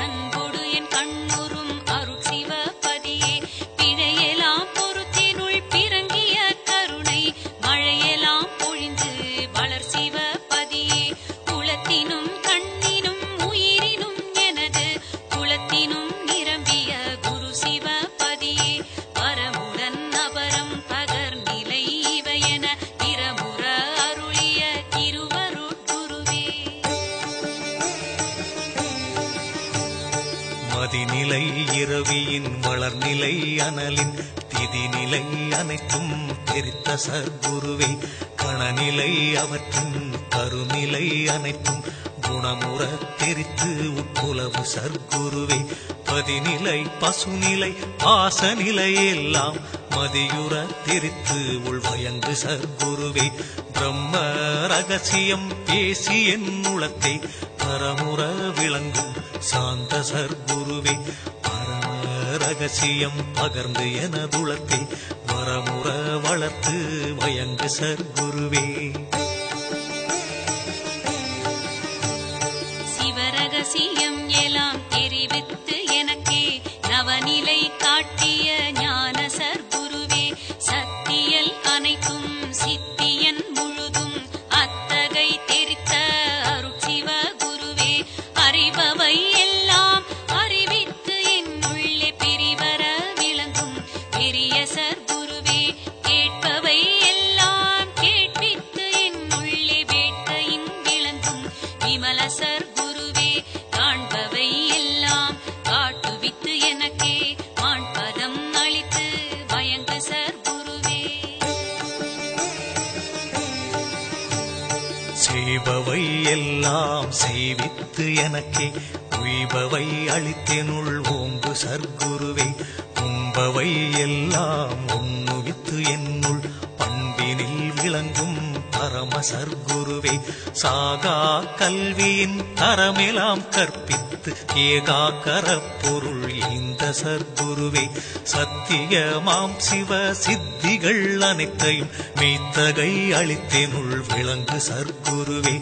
அன்பொடு என் கண்ணுறும் அருட்சிவபதியே பிழையெல்லாம் பொறுத்தினுள் பிறங்கிய கருணை மழையெல்லாம் பொழிந்து வளர் சிவபதியே குலத்தினும் கண்ணினும் உயிரினும் எனது குலத்தினும் நிரம்பிய குரு சிவபதியே பரமுடன் அபரம் பகர்நிலை இவையென திறமுற அருளிய திருவருட்குருவே மதிநிலை இரவியின் வளர்நிலை அனலின் திதிநிலை அனைத்தும் தெரித்த சர்க்குருவே கணநிலை அவற்றின் கருநிலை அனைத்தும் குணமுற தெரித்து உட்புலவு சர்க்குருவே பதிநிலை பசுநிலை பாசநிலை எல்லாம் மதியுற தெரித்து உள்வயங்கு சர்க்குருவே பிரம்ம ரகசியம் பேசி என் உளத்தை பரமுற விளங்கும் சாந்த சர்க்குருவே பரம ரகசியம் பகர்ந்து எனதுளத்தை வரமுற வளர்த்து வயங்கு சர்க்குருவே சிவரகசியம் எல்லாம் தெரிவித்து எனக்கே நவநிலை காட்டிய ஞான சர்க்குருவே சத்தியல் அனைத்தும் சித்தியன் முழுதும் அத்தகை தெரித்த அருட்சிவ குருவே அறிபவை எல்லாம் அறிவித்து என் உள்ளே பிரிவர விளங்கும் பெரிய சர்க்குருவே கேட்பவை எல்லாம் கேட்பி செய்பவை எல்லாம் செய்வித்து எனக்கே உய்பவை அளித்தெனுள் ஓம்பு சர்க்குருவே உம்பவை எல்லாம் உண்ணுவித்து என்னுள் பண்பினில் விளங்கும் பரம சர்க்குருவே சாகா கல்வியின் தரமெல்லாம் கற்பித்து ஏகாக்கர பொருள் இந்த சர்க்குருவே சத்தியமாம் சிவ சித்திகள் அனைத்தையும் மெய்த்தகை அளித்தெனுள் விளங்கு சர்க்குருவே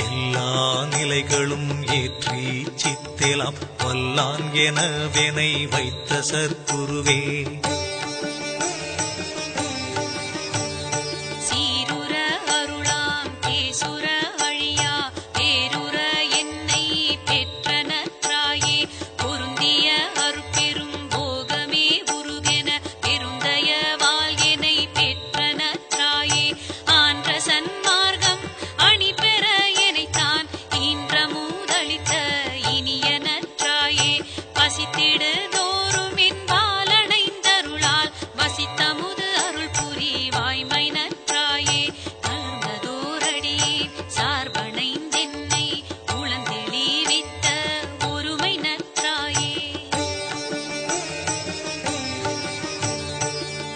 எல்லா நிலைகளும் ஏற்றி சித்தெலாம் வல்லான் எனவெனை வைத்த சர்க்குருவே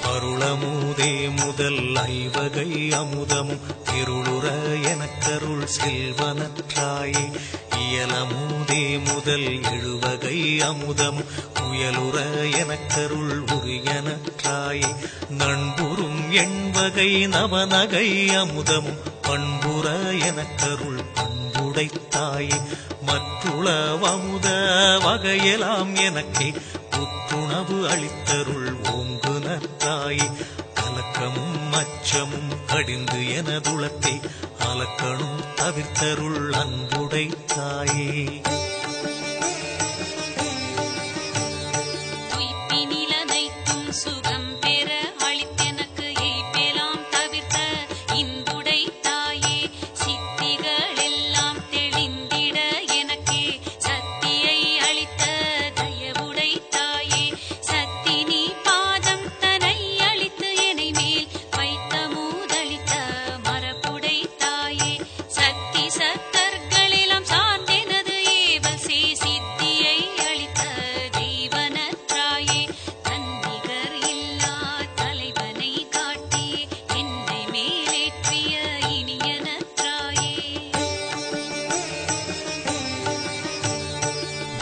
அருளமுதே முதல் ஐவகை அமுதமும் திருளுற எனக்கருள் செல்வனற்றாயே இயலமுதே முதல் எழுவகை அமுதமும் உயலுற எனக்கருள் உரியனற்றாயே நண்புறும் எண்வகை நவநகை அமுதமும் பண்புற எனக்கருள் பண்புடைத்தாயே மற்றுளவமுத வகையெல்லாம் எனக்கே புத்துணவு அளித்தருள் ஓங்கு நற்றாயே கலக்கமும் அச்சமும் கடிந்து எனதுளத்தை அலக்கணும் தவிர்த்தருள் அன்புடைத்தாயே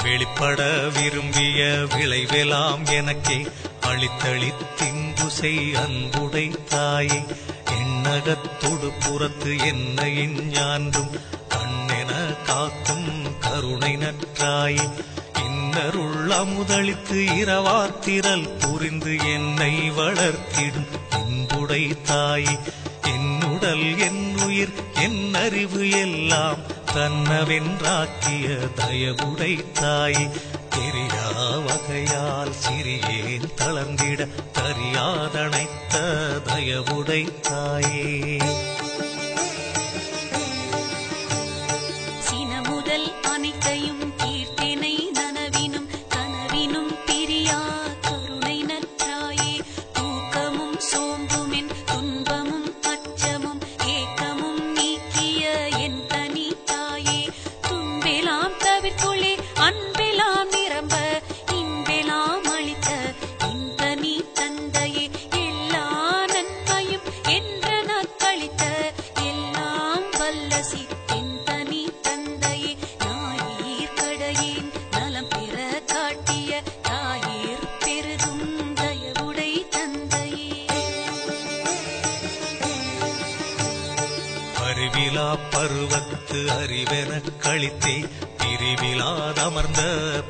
வெளிப்பட விரும்பிய விளைவெல்லாம் எனக்கே அளித்தளித்தின்பு செய் அன்புடைத்தாயே எண்ணகத்தொடு புறத்து என்னையின் ஞான்றும் கண்ணென காக்கும் கருணை நற்றாயே இன்னருள் அமுதளித்து இரவாத்திரல் புரிந்து என்னை வளர்த்திடும் இன்புடைத்தாயே என்னுடல் என்னுயிர் என் அறிவு எல்லாம் தன்னவென்றாக்கிய தயவுடைத்தாயே தெரியா வகையால் சிறியேன் தளர்ந்திட தறியாதனைத்த தயவுடைத்தாயே சினமுதல் அனைத்தையும் கீர்த்தினை நனவினும் கனவினும் பிரியா கருணை நற்றாயே தூக்கமும் சோம்புமென் துன்பமும் அச்சமும் ஏக்கமும் நீக்கிய என் தனி தாயே துன்பெலாம் தவிர்த்துள்ளே அன்பெலாம் நிரம்ப இன்பெலாம் அளித்த இந்த நீ தந்தையே எல்லா நன்மையும் என்ற நற்களித்த எல்லாம் வல்ல சித்தென் தனி தந்தையே நாயீர் கடையேன் நலம் பெற காட்டிய தாயீர் பெருகும் தயவுடை தந்தையே அறிவிலா பருவத்து அறிவெனக் கழித்தே பிரிவிலாதமர்ந்த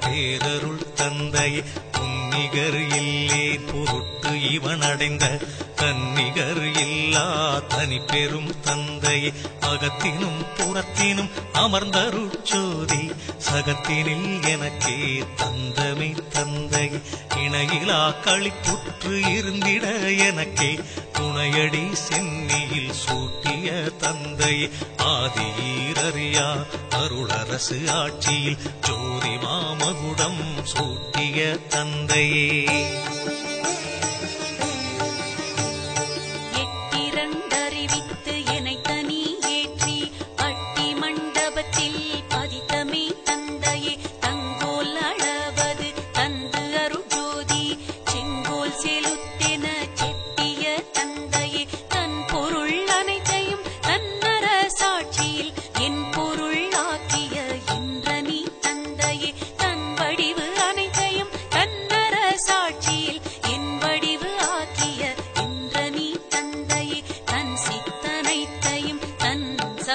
பேரருள் தந்தையே புன்னிகர் இல்லேன் பொருட்டு இவன் அடைந்த தன்னிகர் இல்லா தனி பெரும் தந்தையே அகத்தினும் புறத்தினும் அமர்ந்தருட்சோதி சகத்தினில் எனக்கே தந்தமை தந்தையே இணையிலா களிப்புற்று இருந்திட எனக்கே துணையடி சென்னியில் சூட்டிய தந்தையே ஆதியீரறியா அருளரசு ஆட்சியில் ஜோதி மாமகுடம் சூட்டிய தந்தையே எட்டிரண்டறிவித்து என்னை தனி ஏற்றி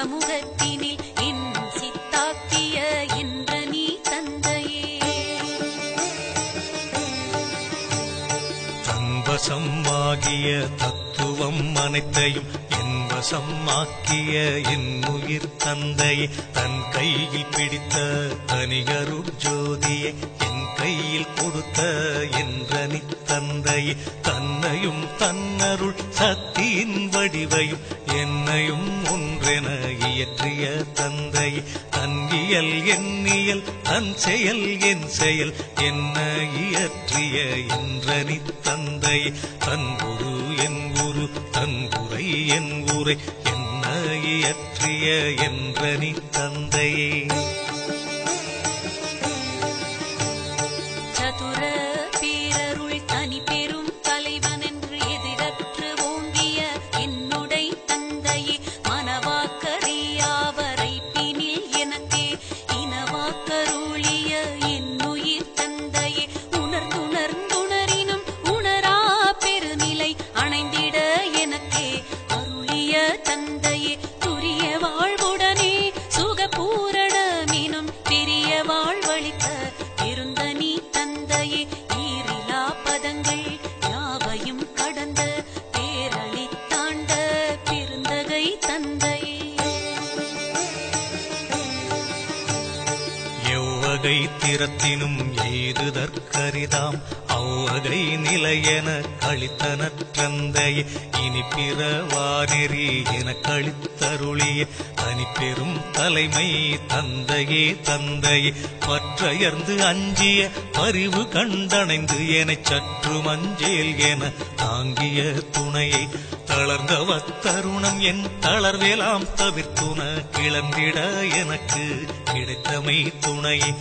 சமூகத்தினில் என் சித்தாக்கிய என்ற நீ தந்தையே. தன்வசமாகிய தத்துவம் அனைத்தையும் என் வசமாக்கிய என் உயிர் தந்தையே. தன் கையில் பிடித்த தனிகருட் ஜோதியை என் கையில் கொடுத்த என்றனி தந்தையே. தன்னையும் தன்னருள் சக்தியின் வடிவையும் என்னையும் ஒன்றென இயற்றிய தந்தையே. தன் இயல் எண்ணியல் தன் செயல் என் செயல் என்ன இயற்றிய என்றனி தந்தையே. தன் குரு என் குரு தன் உரை என் உரை என்ன இயற்றிய என்றனி தந்தையே. சதுர பேரருள் தனி பெரும் தலைவன் என்று எதிரற்று ஓங்கிய என்னுடை தந்தையே. மனவாக்கறியாவரை பினில் எனக்கே இனவாக்கருளிய என்னுயிர் தந்தையே. உணர்ந்துணர்ந்துணரினும் உணரா பெருநிலை அணைந்திட எனக்கே அருளிய தந்தையே. துரிய வாழ்வுடனே சுகபூரணமினும் பெரிய வாழ்வளித்த பெருந்தனி தந்தையே. ஈரிலா பதங்கள் யாவையும் கடந்த பேரளித்தாண்ட பெருந்தகை தந்தையே. எவ்வகை திறத்தினும் எய்துதற்கரிதாம் அவ்வகை நிலையென கழித்தனற்றந்தையே. இனி பிறவானெறி என கழித்தருளிய தனிப்பெரும் தலைமை தந்தையே தந்தையே. பற்றையர்ந்து அஞ்சிய பரிவு கண்டணைந்து எனச் சற்று மஞ்சேல் என தாங்கிய துணையை. தளர்ந்தவத் தருணம் என் தளர்வேலாம் தவிர்த்துன கிளந்திட எனக்கு கிடைத்தமை துணையே.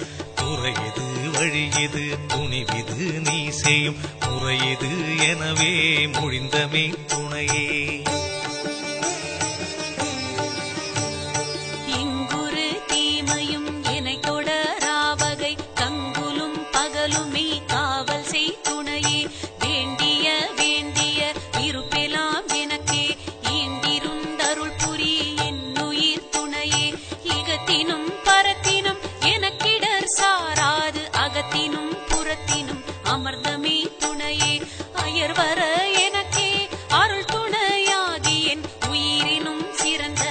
துறையது வழியது துணிவிது நீ செய்யும் முறையது எனவே மொழிந்தமே துணையே. எங்குரு தீமையும் என்னை தொடராவகை கங்குலும் பகலுமே காவல் செய் துணையே. வேண்டிய வேண்டிய இருப்பெல்லாம் எனக்கே ஈண்டிருந்தருள் புரி என்னுயிர் துணையே. இகத்தினும் பரத்தினும் எனக்கிடர் சாராது அகத்தினும் புறத்தினும் அமர்ந்தமே துணையே. அயர்வர எனக்கே அருள் துணையாகி என் உயிரினும் சிறந்த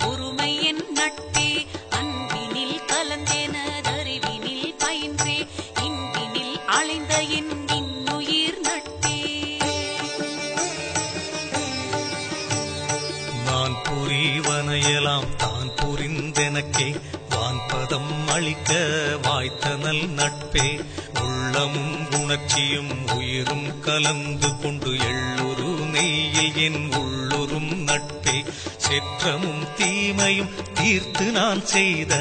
ஒருமை என் நட்பே. அன்பினில் கலந்தெனதறிவினில் பயின்றே இன்பினில் அலைந்த என் இன்னுயிர் நட்பே. நான் புரிவனையெல்லாம் தான் புரிந்தெனக்கே வான்பதம் அளிக்க வாய்த்தனல் நட்பே. உள்ளமும் உணர்ச்சியும் உயிரும் கலந்து கொண்டு எள்ளுரு நெய்யில் என் உள்ளுரும் நட்பே. செற்றமும் தீமையும் தீர்த்து நான் செய்த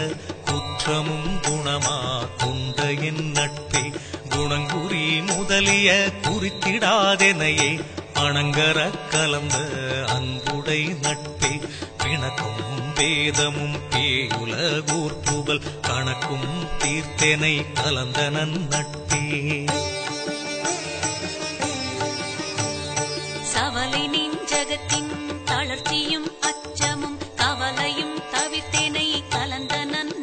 குற்றமும் குணமா கொண்ட என் நட்பே. குணங்குறி முதலிய குறித்திடாதெனையே அணங்கர கலந்த அன்புடை நட்பே. பிணக்கும் வேதமும் பேயுலகூர் புகழ் கணக்கும் தீர்த்தனை கலந்த நட்பே. சவலை நெஞ்சகத்தின் தளர்ச்சியும் அச்சமும் கவலையும் தவிர்த்தேனை கலந்த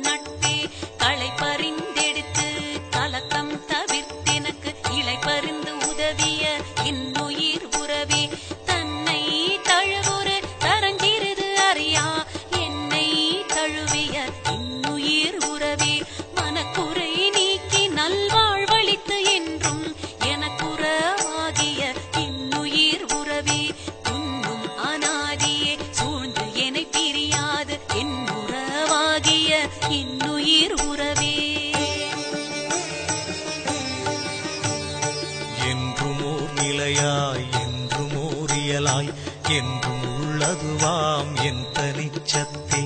நட்பே. களை பறிந்தெடுத்து கலக்கம் தவிர்த்தெனக்கு இலை பறிந்து உதவிய என்னுயிர் உறவே. தன்னை தழுவுற தரஞ்சிறிது அறியா என்னை தழுவிய இன்னுயிர் உறவே. மனக்குறை நீக்கி நல்வாழ்வளித்து என்றும் எனக்குறவாகிய இன்னுயிர் உறவே. துன்னும் அநாதியே சூழ்ந்து என்னை பிரியாது என் உறவாகிய இன்னுயிர் உறவே. என்றுமோர் நிலையாய் என்றுமோர் இயலாய் என்றும் உள்ளதுவாம் என் தனிச்சத்தே.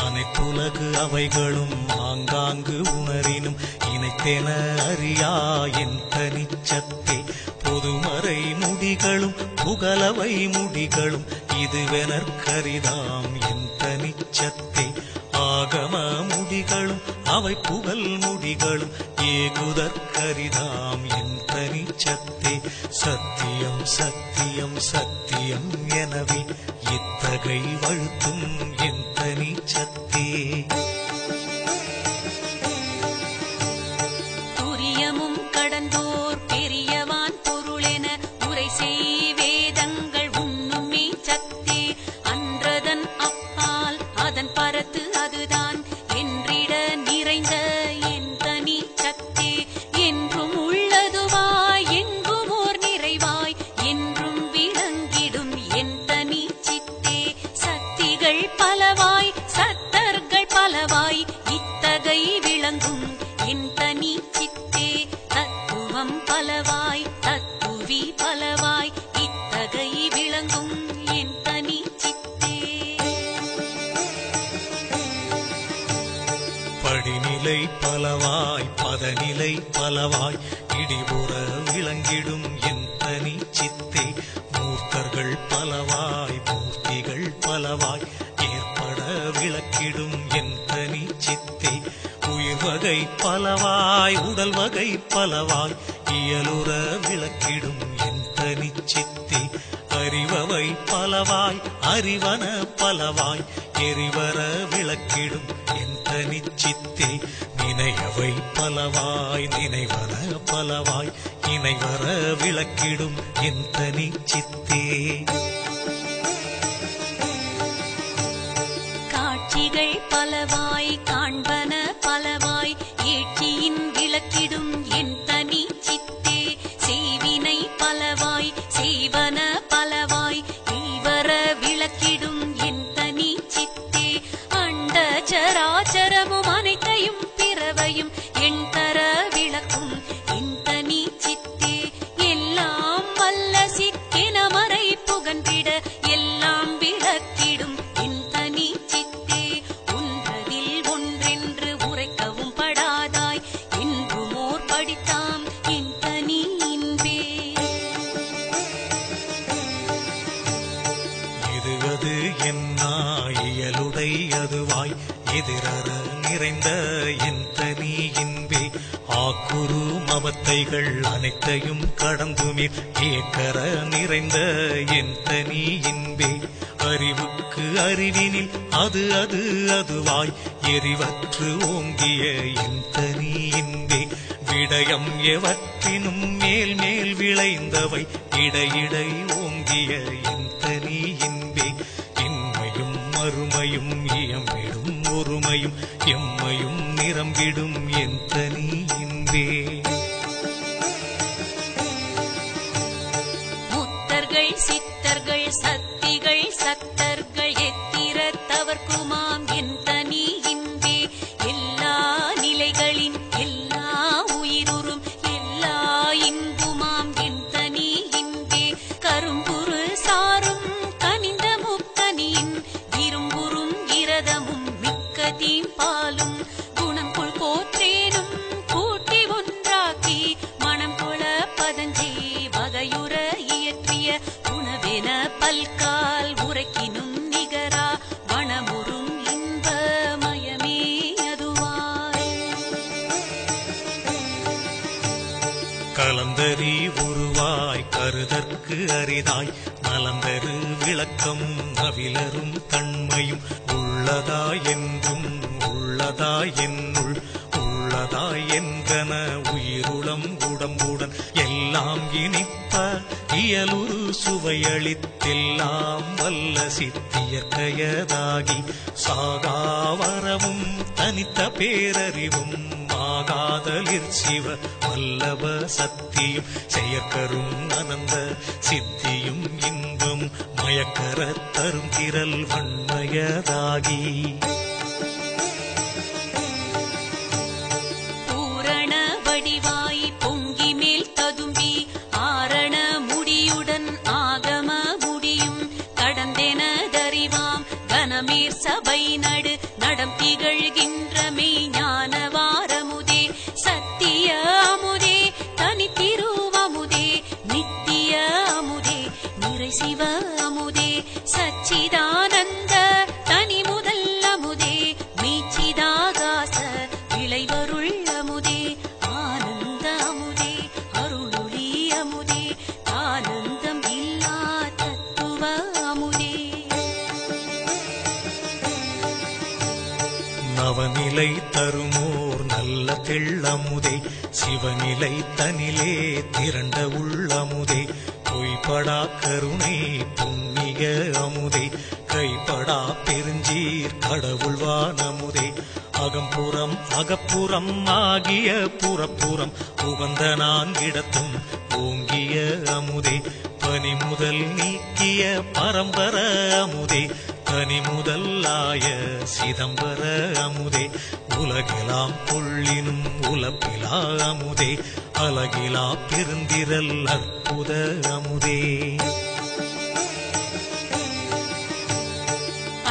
அனைத்துலகு அவைகளும் ஆங்காங்கு உணரினும் இணைத்தென அறியா என் தனிச்சத்தே. பொதுமறை முடிகளும் புகழவை முடிகளும் இதுவெனற்கரிதாம் என் தனிச்சத்தே. ஆகம முடிகளும் அவை புகழ் முடிகளும் ஏகுதற்கரிதாம் என் தனிச்சத்தே. சத்தியம் சத்தியம் சத்தியம் எனவே இத்தனை இத்தகை வழுத்தும் என் தனி சத்தே. துரியமும் கடந்தோர் பெரியவான் பொருளென உரை செய் வேதங்கள் உண்ணும் மெய் சத்தே. அன்றதன் அப்பால் அதன் பரத்து அதுதான் என்றிட நிறைந்த என் தனி சத்தே. என்றும் உள்ளதுவாய் எங்கும் ஓர் நிறைவாய் என்றும் விளங்கிடும் என் தனி சித்தே. சக்திகள் பலவாய் சத்தர்கள் பலவாய் இத்தகை விளங்கும் என் தனி சித்தே. தத்துவம் பலவாய் தத்துவி பலவாய் இத்தகை விளங்கும் என் தனி சித்தே. படிநிலை பலவாய் பதநிலை பலவாய் இடிபுற விளங்கிடும் என் தனி சித்தே. மூர்த்தர்கள் பலவாய் மூர்த்திகள் பலவாய் ஏற்பட விளக்கிடும் என் தனி சித்தே. உயிர் வகை பலவாய் உடல் வகை பலவாய் இயலுற விளக்கிடும் என் தனி சித்தே. அறிவவை பலவாய் அறிவன பலவாய் எரிவர விளக்கிடும் என் தனி சித்தே. நினையவை பலவாய் நினைவன பலவாய் இணைவர விளக்கிடும் என் தனி சித்தே. காட்சிகள் பலவாய் காண்பன பலவாய் ஏட்சியின் விளக்கிடும் என் தனி சித்தே. செய்வினை பலவாய் செய்வன பலவாய் ஈவர விளக்கிடும் என் தனி சித்தே. அண்ட சராச்சரமும் அனைத்தையும் பிறவையும் என் தர விளக்கும் என் தனி சித்தே. எல்லாம் வல்ல சித்தென மறை புகன்றிட எல்லாம் விளக்கிடும் என் தனி சித்தே. ஒன்றதில் ஒன்றென்று உரைக்கவும் படாதாய் என்றுமோர் படித்தாம் என் தனி இன்பே. இது அது என்னா இயலுடை அதுவாய் எதிரற நிறைந்த என் தனி இன்பே. ஆக்குரு மவத்தைகள் அனைத்தையும் கடந்துமீர் ஏக்கர நிறைந்த என் தனி இன்பே. அறிவுக்கு அறிவினில் அது அது அதுவாய் எரிவற்று ஓங்கிய என் தனி இன்பே. விடயம் எவற்றினும் மேல் மேல் விளைந்தவை இடையிடை ஓங்கிய என் தனி இன்பே. இன்மையும் மறுமையும் இயம்பிடும் ஒருமையும் எம்மையும் நிரம்பிடும் என் தனி இன்பே. முத்தர்கள் சித்தர்கள் சக்திகள் சத்தர்கள் எத்திரத்தவர்க்குமாம் என் தனி இன்பே. எல்லா நிலைகளின் எல்லா உயிருறும் எல்லா இன்புமாம் என் தனி இன்பே. கரும்புரு சாரும் கனிந்த முக்கனியின் விரும்புறும் இரதமும் மிக்க தீம்பாலும் குணம் கொள் கோற்றேனும் கூட்டி ஒன்றாக்கி மனம் கொள பதஞ்சே வகையுற இயற்றிய உணவென பல்கால் உரைக்கினும் நிகரா வனமுறும் இன்ப மயமே அதுவாய். கலந்தறி உருவாய் கருதற்கு அரிதாய் நலந்தரு விளக்கமும் நவிலரும் தன்மையும் உள்ளதாய் என்றும் உள்ளதாய் என்னுள் உள்ளதாய் என்றன உயிருளம் உடம்புடன் எல்லாம் இனிப்ப இயலுரு சுவையளித்தெல்லாம் வல்ல சித்தியற்கையதாகி சாகாவரமும் தனித்த பேரறிவும் ஆகாதலிற் சிவ வல்லப சக்தியும் செயற்கரும் அனந்த சித்தியும் இன்பம் மயக்கர தரும் திரள் வன்மயதாகி பூரண வடிவாய் பொங்கி மேல் ததும்பி ஆரண முடியுடன் ஆகம முடியும் கடந்தென தறிவாம் கனமேர் சபை நடு நடம் திகழ்கின்ற மெய்ஞான வாரமுதே. சத்திய அமுதே தனித்திருவமுதே நித்திய அமுதே நிறை சிவ அமுதே. சச்சிதானந்த தனி முதல் அமுதே மீச்சிதாகாச விளைவருள் அமுதே. ஆனந்த அமுதே அருளொளி அமுதே ஆனந்தம் இல்லா தத்துவ அமுதே. நவநிலை தருமோர் நல்ல தெள்ளமுதே சிவநிலை தனிலே திரண்ட உள்ளமுதே பொய்படா கருணை புண்ணிய அமுதே கைப்படா பெருஞ்சீர் கடவுள் வானமுதே அகம்புறம் அகப்புறம் ஆகிய புறப்புறம் உகந்த நான்கிடத்தும் ஓங்கிய அமுதே பனி முதல் நீக்கிய பரம்பர அமுதே தனி முதலாய சிதம்பர அமுதே உலகெல்லாம் கொள்ளினும் உலப்பிலா அமுதே அலகிலா பெருந்திரல் அற்புத அமுதே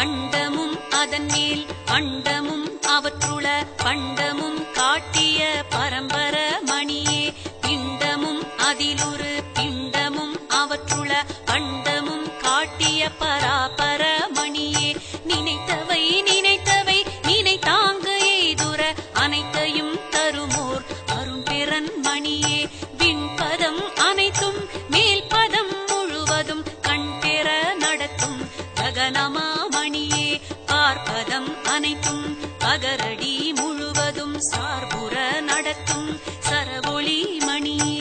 அண்டமும் அதன் மேல் அண்டமும் அவற்றுள பண்டமும் காட்டிய பரம்பர மணியே பிண்டமும் அதிலுரு பிண்டமும் அவற்றுள பண்டமும் காட்டிய பராபர மணியே நினைத்தவை நினைத்தவை நினைத்தாங்க எய்துர அனைத்தையும் தருமோர் அரும்பெறன் மணியே விண்பதம் அனைத்தும் மேல் பதம் முழுவதும் கண்பெற நடத்தும் ககனமா மணியே பார்ப்பதம் அனைத்தும் பகரடி முழுவதும் சார்புற நடத்தும் சரவொளி மணியே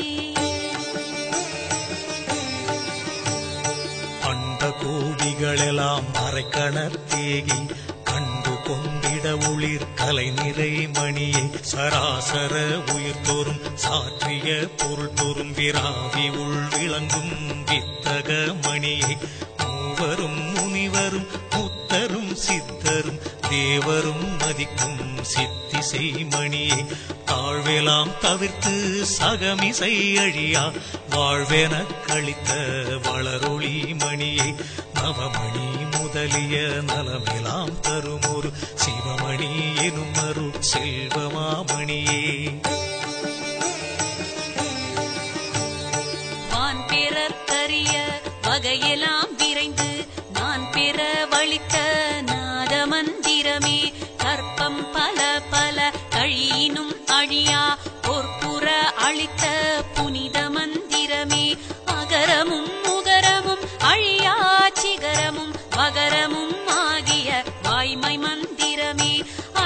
அண்ட கோடிகளெல்லாம் அரைக்கணத்தேகி கண்டு கொண்டிட ஒளிர் கலை நிறை மணியை சராசர உயிர் தோறும் சாற்றிய பொருள் தோறும் விராவி உள் விளங்கும் வித்தக மணியை மூவரும் முனிவரும் முத்தரும் சித்தரும் தேவரும் மதிக்கும் சித்திசை மணியை தாழ்வெலாம் தவிர்த்து சகமிசை அழியா வாழ்வென கழித்த வளரொளி மணியை நவமணி முதலிய நலமெலாம் தரும் ஒரு சிவமணி எனும் அருள் செல்வமாமணியே வான் பெறற் கரிய வகையெல்லாம் விரைந்து நான் பெற வழித்த நாத மந்திரமே கற்பம் பல பல கழியினும் அழியா பொற்புற அளித்த புனித மந்திரமே அகரமும் முகரமும் அழியா சிகரமும் வகரமும் ஆகிய வாய்மை மந்திரமே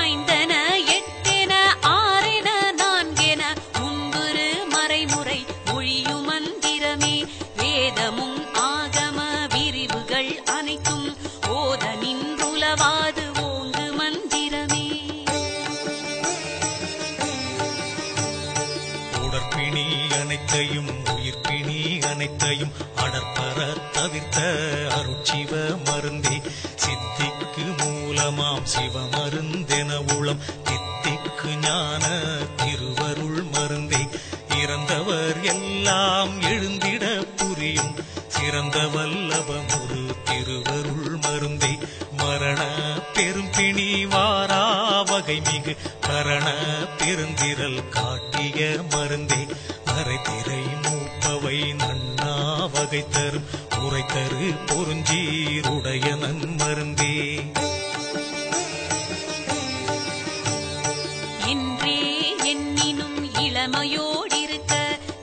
ஐந்தென எட்டென ஆறென நான்கென முன்புறு மறைமுறை மொழியும் மந்திரமே வேதமும் ஆகம விரிவுகள் அனைத்தும் ஓத நின்றுலவாது ஓங்கு மந்திரமே உடற்பிணி அனைத்தையும் உயிர்ப்பிணி அனைத்தையும் அடற்பர தவிர்த்த அருட்சிவ மருந்தே சித்திக்கு மூலமாம் சிவமருந்தென உளம் தித்திக்கு ஞான திருவருள் மருந்தே இறந்தவர் எல்லாம் எழுந்திட புரியும் சிறந்த வல்லபம் ஒரு திருவருள் மருந்தே மரண பெரும் பிணி வாரா வகை மிகு கரண பெருந்திரல் காட்டிய மருந்தே மறைத்திரை மூப்பவை நன்னா வகை தரும் உரைத்தரு பொருஞ்சீருடைய நன்மருந்தே என்றே எண்ணினும் இளமையோடிருக்க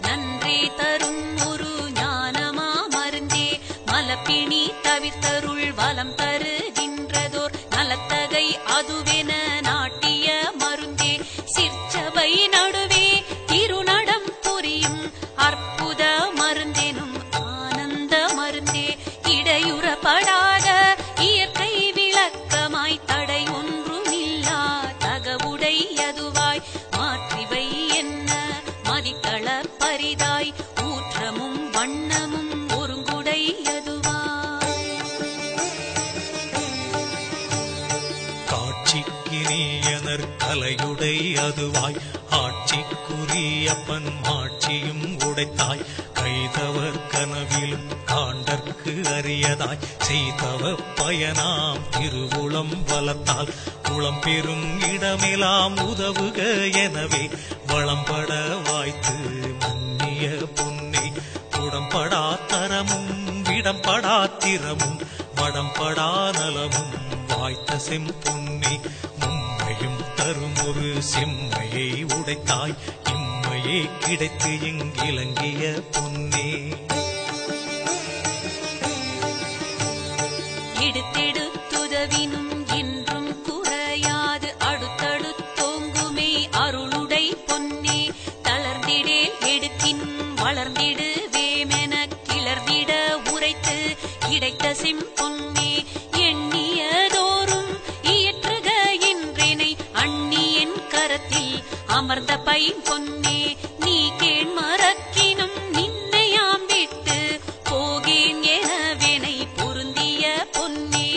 நன்றே தரும் ஒரு ஞானமா மருந்தே மலப்பிணி தவிர்த்தருள் வலம் தருகின்றதோர் நலத்தகை அதுவென நாட்டிய மருந்தே சிற்சபை நடுவே திருநடம் புரியும் அற்புத மருந்தெனும் ஆனந்த மருந்தே இடையுறப்படாத இயற்கை விளக்கமாய் தடை ஒன்றுமில்லா தகவுடையதுவாய் மாற்றிவை என்ன மதிக்கள பரிதாய் ஊற்றமும் வண்ணமும் ஒருங்குடையதுவாய் காட்சிக்கினியனர் கலையுடை அதுவாய் ஆட்சிக்குரியப்பன் மாட்சியும் உடைத்தாய் கைதவர் கனவிலும் காண்டற்கு அரியதாய் செய்தவ பயனாம் திருவுளம் வளர்த்தால் உளம் பெறும் இடமெல்லாம் உதவுக எனவே வளம்பட வாய்த்து மன்னிய பொன்னே உடம்படா தரமும் விடம்படா திறமும் வடம்படா நலமும் வாய்த்த செம்பொன்னே மும்மையும் தரும் ஒரு செம்மையை உடைத்தாய் இம்மையே கிடைத்து இங்கிலங்கிய பொன்னே எடுத்தெடுத்துதவினும் என்றும் குறையாது அடு ஐம்பொன்னே நீ கேண் மறக்கினும் நின்னையாம் விட்டு போகேன் எனவினை பொருந்திய பொன்னே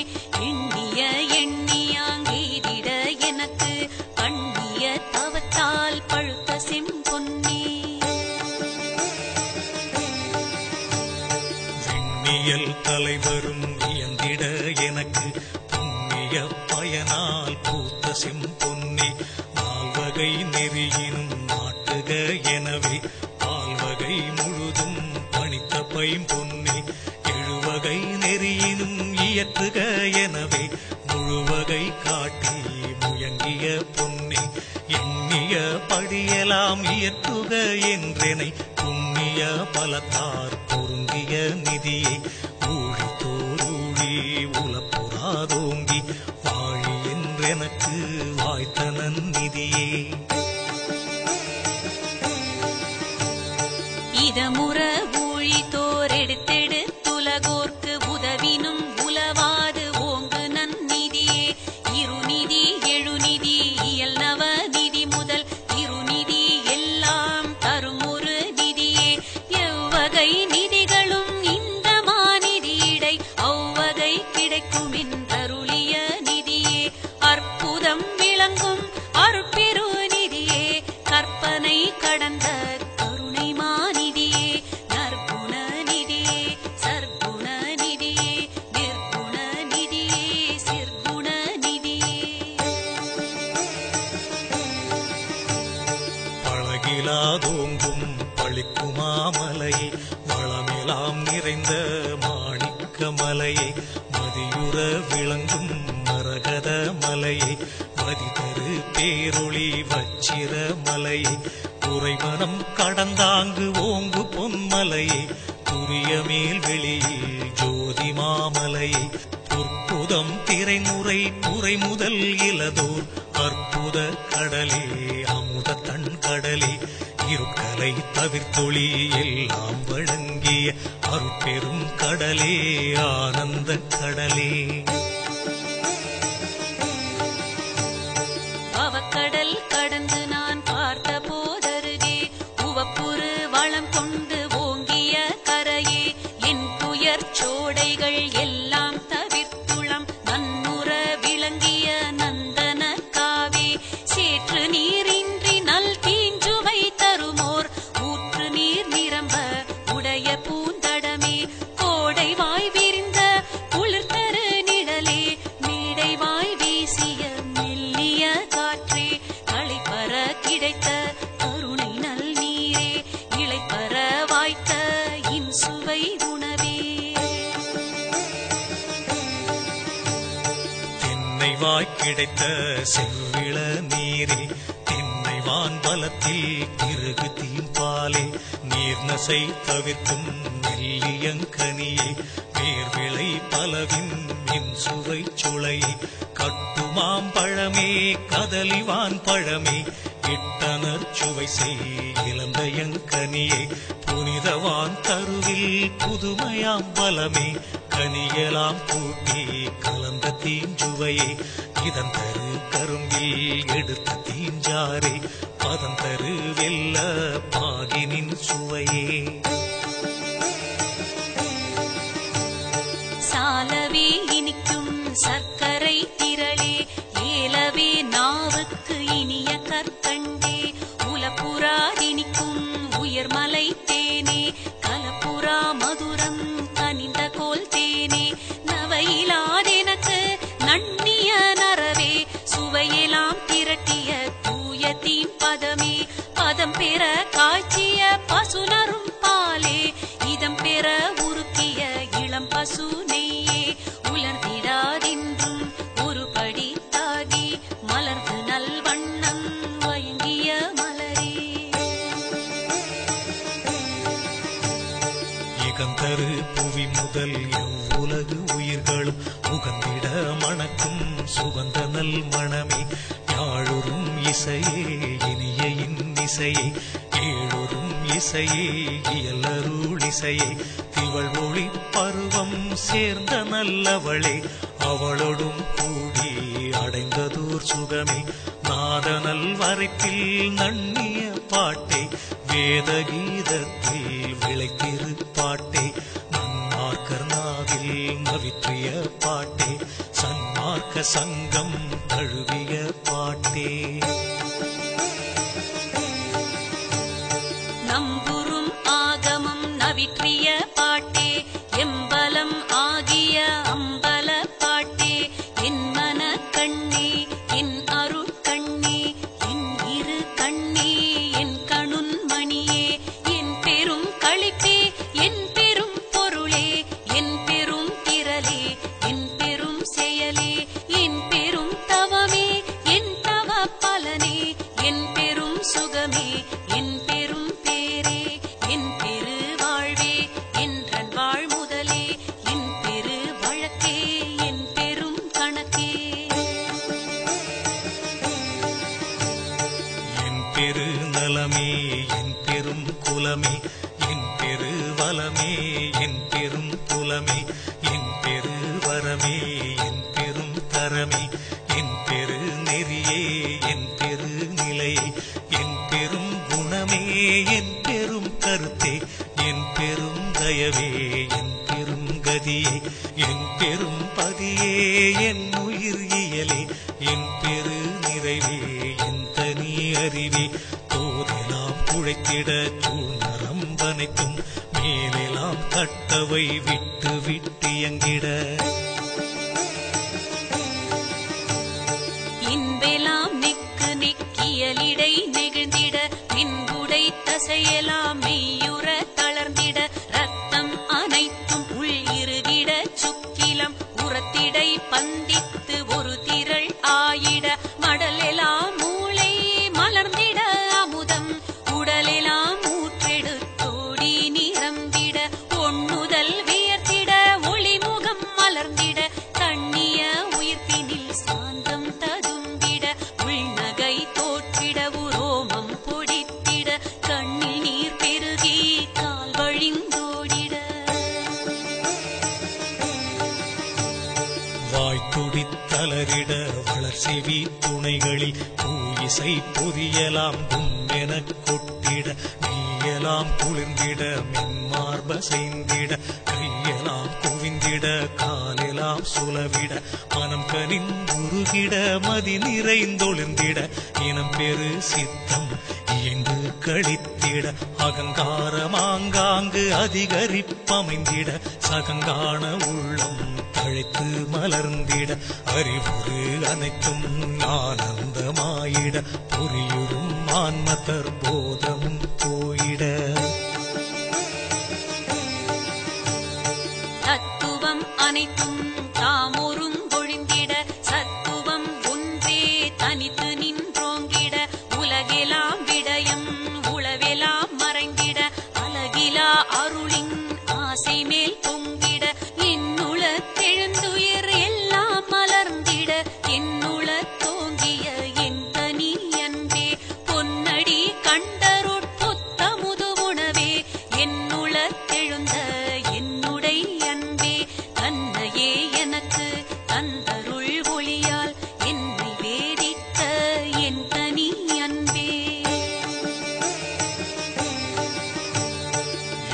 எண்ணிய எண்ணியாங்கெய்திட எனக்கு பண்ணிய தவத்தால் பழுத்த செம்பொன்னே விண்ணியல் தலைவரும் இயந்திட எனக்கு புண்ணிய பயனால் பூத்த செம்பொன்னே நால்வகை நெறியினும் நாட்டுக எனவே பால்வகை முழுதும் பணித்த பைம்பொன்னே எழுவகை நெறியினும் இயற்றுக எனவே முழுவகை காட்டி முயங்கிய பொன்னே எண்ணிய படியலாம் இயற்றுக என்றெனை புண்ணிய பலத்தார் பொருந்திய நிதியை ஊழித்தோரூழி உலப்புறாதோங்கி வாழி என்றெனக்கு வாய்த்த நன்னிதியே இதமுற ஊழித்தோர் எடுத்தெடுத்துலகோர்க்கு உதவினும் உலவாது ஓங்கு நன்னிதியே இருநிதி எழுநிதி இயல் நவநிதி முதல் இருநிதி எல்லாம் தரும் ஒரு நிதியே எவ்வகை நிதிகளும் இந்த மாநிதியிடை அவ்வகை கிடைக்கும் என்றருளிய நிதியே அற்புதம் விளங்கும் அருட்பெரு நிதியே கற்பனை கடந்த கருணை மாநிதியே நற்குண நிதியே சற்குண நிதியே நிர்குண நிதியே சிற்குண நிதியே பழகிலாதோங்கும் பழிக்குமாமலையை வளமெலாம் நிறைந்த மாணிக்க மலையை மதியுற விளங்கும் மரகத மலையை மதிதரு பேரொளி வச்சிர மலையை குறைமனம் கடந்தாங்கு ஓங்கு பொன்மலையை துரிய மேல் வெளியில் ஜோதி மாமலையை பொற்புதம் திரைமுறை புரை முதல் இலதோர் அற்புத கடலே அமுத தன் கடலே இருட்கலை தவிர்த்தொளி எல்லாம் வழங்கிய அருட்பெரும் கடலே ஆனந்த கடலே அவக்கடல் கடந்து நான் பார்த்த போதருகே உவப்புறு வளம் கொண்டு ஓங்கிய கரையே என் துயர் சோடைகள் எல்லாம் தவிர்த்துளம் நன்முற விளங்கிய நந்தன காவே சேற்று நீரின்றி நல் தீஞ்சுவை தருமோர் ஊற்று நீர் நிரம்ப உடைய பூந்தடமே கோடை வாய் விரிந்த குளிர்தரு நிழலே மேடை வாய் வீசிய மெல்லிய காற்றே களைப்பற கிடைத்த கருணை நல் நீரே இளைப்பற வாய்த்த இன்சுவை உணவே தென்னை வாய் கிடைத்த செவ்விள நீரே தென்னை வான் பலத்தில் திருகு தீம்பாலே நீர்நசை தவிர்க்கும் நெல்லியங்கனியே வேர்விளை பலவின் மின்சுவை சுளையே கட்டுமாம் பழமே கதலிவான் பழமே இட்டனர் சுவை செய் இளந்தையங்கனியே புனிதவான் தருவில் புதுமையாம் பலமே கனியலாம் கூட்டி கலந்த தீஞ்சுவையே இதன் தரு கரும்பில் எடுத்த தீஞ்சாரே பதம் தரு வெல்ல பாகினின் சுவையே சாலவே இனிக்கும் சர்க்கரை திரளே ஏலவே நாவுக்கு இனிய கற்கண்டே உலப்புறாதினிக்கும் உயர்மலை தேனே கலப்புறா மதுரம் கனிந்த கோல் தேனே நவையிலாதெனக்கு நன்னிய நரவே சுவையெல்லாம் திரட்டிய தூய தீம் பதமே பதம் பெற காய்ச்சிய பசுனரும் பாலே இதம் பெற உருக்கிய இளம் பசு நெய்யே உலர்ந்திடாதென்றும் ஒரு படி தாகி மலர்ந்து நல்வண்ணம் வயங்கிய மலரே இகந்தரு புவி முதல் எவ்வுலகு உயிர்களும் உகந்திட மணக்கும் சுகந்த நல் மணமே யாழுறும் இசையே இனிய இன்னிசையே ஏழுறும் இசையே இயலருள் இசையே திவள் ஒளி பருவம் சேர்ந்த நல்லவளே அவளோடும் கூடி அடைந்ததோர் சுகமே நாதனல் வரைப்பில் நன்னிய பாட்டே வேத கீதத்தில் விளைத்திரு பாட்டே நன்மார்க்கர் நாவில் நவிற்றிய பாட்டே சன்மார்க்க சங்கம் தழுவிய பாட்டே நம்புறும் ஆகமம் நவிற்றிய பாட்டே எம்பலம் ஆகிய அம்பல பாட்டே என் மன கண்ணே என் அருட்கண்ணே என் இரு கண்ணே என் கணுன் மணியே என் பெரும் களிப்பே என் பெரும் பொருளே என் பெரும் திரளே என் பெரும் செயலே என் பெரும் தவமே என் தவ பலனே என் பெரும் சுகமே என் பெரும் பேரே என் பெரு வாழ்வே என்றன் வாழ் முதலே என் பெரு வழக்கே என் பெரும் கணக்கே என் பெரு நலமே என் பெரும் குலமே என் பெரு வளமே என் பெரும் குலமே என் பெரு வரமே என் பெரும் தரமே என் பெரு நெறியே என் பெரு நிலையே என் பெரும் குணமே என் பெரும் கருத்தே என் பெரும் தயவே என் பெரும் கதியே என் பெரும் பதியே என் உயிர் இயலே என் பெரு நிறைவே என் தனி அறிவே தோதெல்லாம் குழைத்திட சூழ்நரம்பனைத்தும் மேலெல்லாம் கட்டவை விட்டு விட்டியங்கிட இன்பெலாம் நிக்கு நிக்கியலிடை நெகிழ்ந்திட மின்குடை தசையெல்லாம் மெய்யுற தளர்ந்திட ரத்தம் அனைத்தும் உள் இருகிட சுக்கிலம் உரத்திடை பந்தித்து ஒரு திரள் ஆயிட மடலெலாம் மூளை மலர்ந்திட அமுதம் உடலெலாம் ஊற்றெடுத்தோடி நிரம்பிட ஒண்ணுதல் வியர்த்திட ஒளிமுகம் மலர்ந்திட கண்ணிய உயிர்ப்பினில் சாந்தம் ததும்பிட உள்நகை தோற்றிட உரோமம் பொடித்திட கண்ணில் நீர் பெருகி கால் வழிந்தோடிட வாய்த்துடித்தலரிட வளர்செவி துணைகளில் பூயிசை பொரியலாம் கும்பெனக் கொட்டிட மெய்யலாம் குளிர்ந்திட மின்மார்ப செய்திட கையெல்லாம் குவிந்திட காலெல்லாம் சுலவிட மனம் கனிந்துருகிட மதி நிறைந்தொளிர்ந்திட இனம் பெரு சித்தம் இயங்கு கழித்திட அகங்காரமாங்காங்கு அதிகரிப்பமைந்திட சகங்கான உள்ளம் தழைத்து மலர்ந்திட அறிவுறு அனைத்தும் ஆனந்தமாயிட புரியுறும் ஆன்மதர் போதமும் போயிட தத்துவம் அனைத்தும் தாமொரும் பொழிந்திட சத்துவம் ஒன்றே தனித்து நின்றோங்கிட உலகெலாம் விடயம் உளவெலாம் மறைந்திட அழகிலா அருளின் ஆசை மேல் பொங்கிட என்னுள தெழுந்துயிர் எல்லாம் மலர்ந்திட என்னுள தோங்கிய என் தனி அன்பே பொன்னடி கண்டருட் புத்தமுது உணவே என்னுள தெழுந்த என்னுடை அன்பே தன்னையே எனக்கு தந்தருள் ஒளியால் என்னை வேதித்த என் தனி அன்பே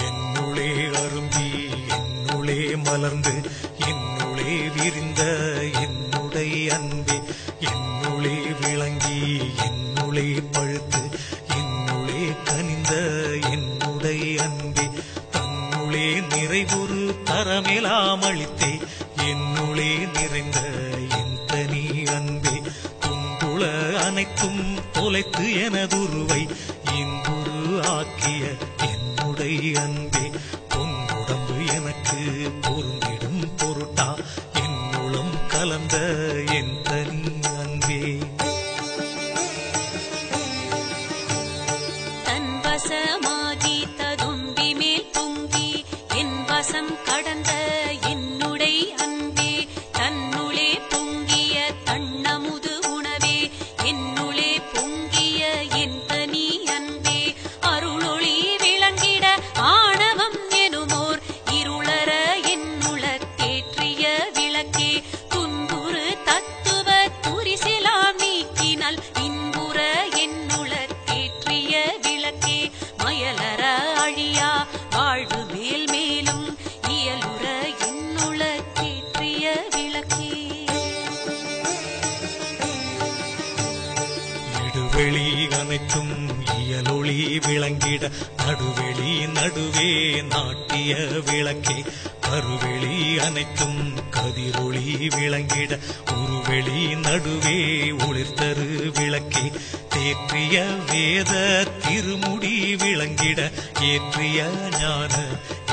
என்னுளே அரும்பி என்னுளே மலர்ந்து என்னுளே விரிந்த என்னுடை அன்பே என்னுளே விளங்கி என்னுளே பழுத்து என்னுளே கனிந்த என்னுடை அன்பே தன்னுளே நிறைவுறு தரமெலாம் அளித்தே என்னுளே நிறைந்த என் தனி அன்பே துன்புல அனைத்தும் தொலைத்து எனதுருவை இன்புரு ஆக்கிய என்னுடை அன்பே பொன்னுடம்பு எனக்கு பொருந்திடும் பொருட்டா என்னுளம் கலந்த என் தனி அன்பே தன் வசமாகி ததும்பி மேல் பொங்கி என் வசம் கடந்த என்னுடை அன்பே தன்னுளே பொங்கிய தன்னமுது உணவே என்னுளே பொங்கிய என் தனி அன்பே அருளொளி விளங்கிட ஆணவம் எனுமோர் இருளற என்னுள தேற்றிய விளக்கே துன்ப உருவெளி அனைத்தும் இயலொளி விளங்கிட நடுவெளி நடுவே நாட்டிய விளக்கே கருவெளி அனைத்தும் கதிரொளி விளங்கிட உருவெளி நடுவே ஒளிர்தரு விளக்கே தேற்றிய வேத திருமுடி விளங்கிட ஏற்றிய ஞான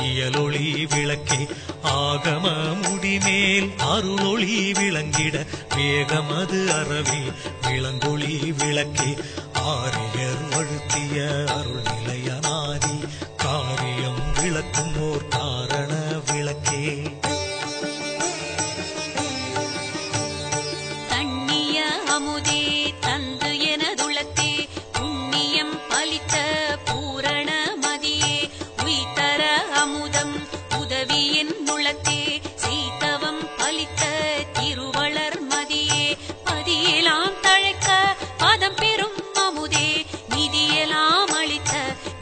இயலொளி விளக்கே ஆகம முடிமேல் அருளொளி விளங்கிட வேகமது அறவே விளங்கொளி விளக்கே ஆரியர் வழுத்திய அருள் நிலையனாதி காரியம் விளக்கும் ஓர் காரண விளக்கே தண்ணிய அமுதே தந்து எனதுளத்தே புண்ணியம் பலித்த பூரண மதியே உய்தர அமுதம் உதவியின் முளத்தே செய்தவம் பலித்த திருவளர் மதியே பதியெல்லாம் தழைக்க பதம் பெறும் அமுதே நிதியெல்லாம் அளித்த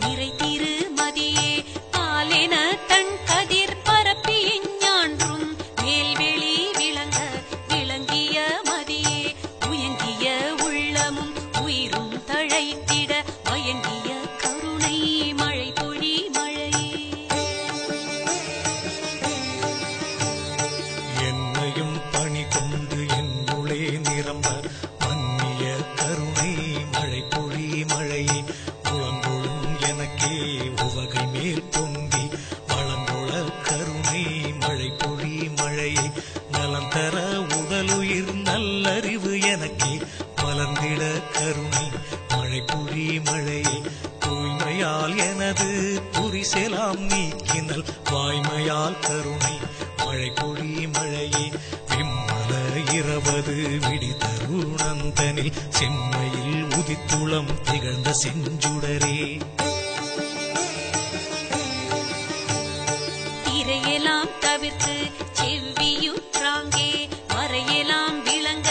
நிறை திரு மதியே பாலென தன் கதிர் பரப்பிய ஞான்றும் மேல்வெளி விளங்க விளங்கிய மதியே உயங்கிய உள்ளமும் உயிரும் தழைத்திட வயங்கிய கருணை மழை பொழி மழையே என்னையும் பணி கொண்டு என்னுளே நிரம்ப மன்னிய கருணை மழை பொழி மழையே உளங்கொழும் எனக்கே உவகை மேல் பொங்கி வளங்கொள கருணை மழை பொழி மழையே நலம் தர உடலுயிர் நல்லறிவு எனக்கே மலர்ந்திட கருணை மழை பொழி மழையே தூய்மையால் எனது துரிசெலாம் நீக்கினல் வாய்மையால் கருணை மழை பொழி மழையே விம்மல இரவது விடி தருணந்தனில் செம்மையில் உதித்துளம் திகழ்ந்த செஞ்சுடரே திரையெல்லாம் தவிர்த்து செவ்வியுற்றாங்கே வரையெல்லாம் விளங்க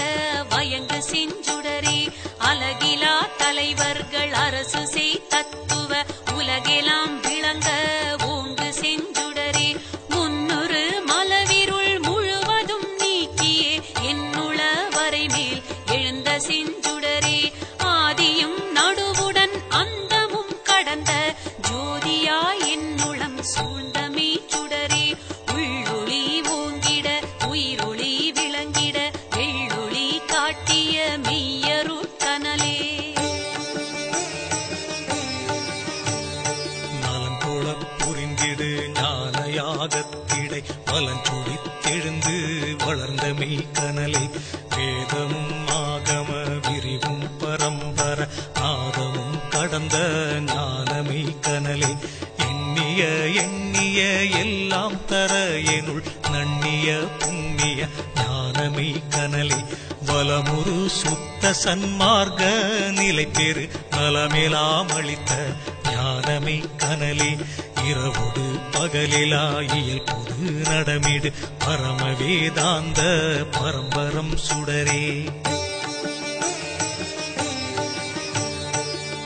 வயங்கு செஞ்சுடரே அலகிலா தலைவர்கள் அரசு செய் தத்துவ உலகெல்லாம் விளங்க ஓங்கு செஞ்சுடரே முன்னுறு மலவிருள் முழுவதும் நீக்கியே என்னுள வரை மேல் எழுந்த செஞ்சுடரே ஆதியும் நடுவுடன் அந்தமும் கடந்த ஜோதியாய் என்னுளம் சூழ்ந்தமே சுடரே உள்ளொளி ஓங்கிட உயிரொளி விளங்கிட வெள்ளொளி காட்டிய மெய்யருட்கனலே நலங்கோளப் புரிந்திடு ஞானயாகத்திடை பலஞ்சுடித்தெழுந்து வளர்ந்த மெய்கனலே வேதமும் ஆகம விரிவும் பரம்பர நாதமும் கடந்த ஞானமை கனலே எண்ணிய எண்ணிய எல்லாம் தர எனுள் நண்ணிய புண்ணிய ஞானமை கனலே வலமுரு சுத்த சன்மார்க்க நிலை பெரு நலமெலாம் அளித்த ஞானமை கனலே இரவுடு பகலிலா இயல் பொது நடமிடு பரம வேதாந்த பரம்பரம் சுடரே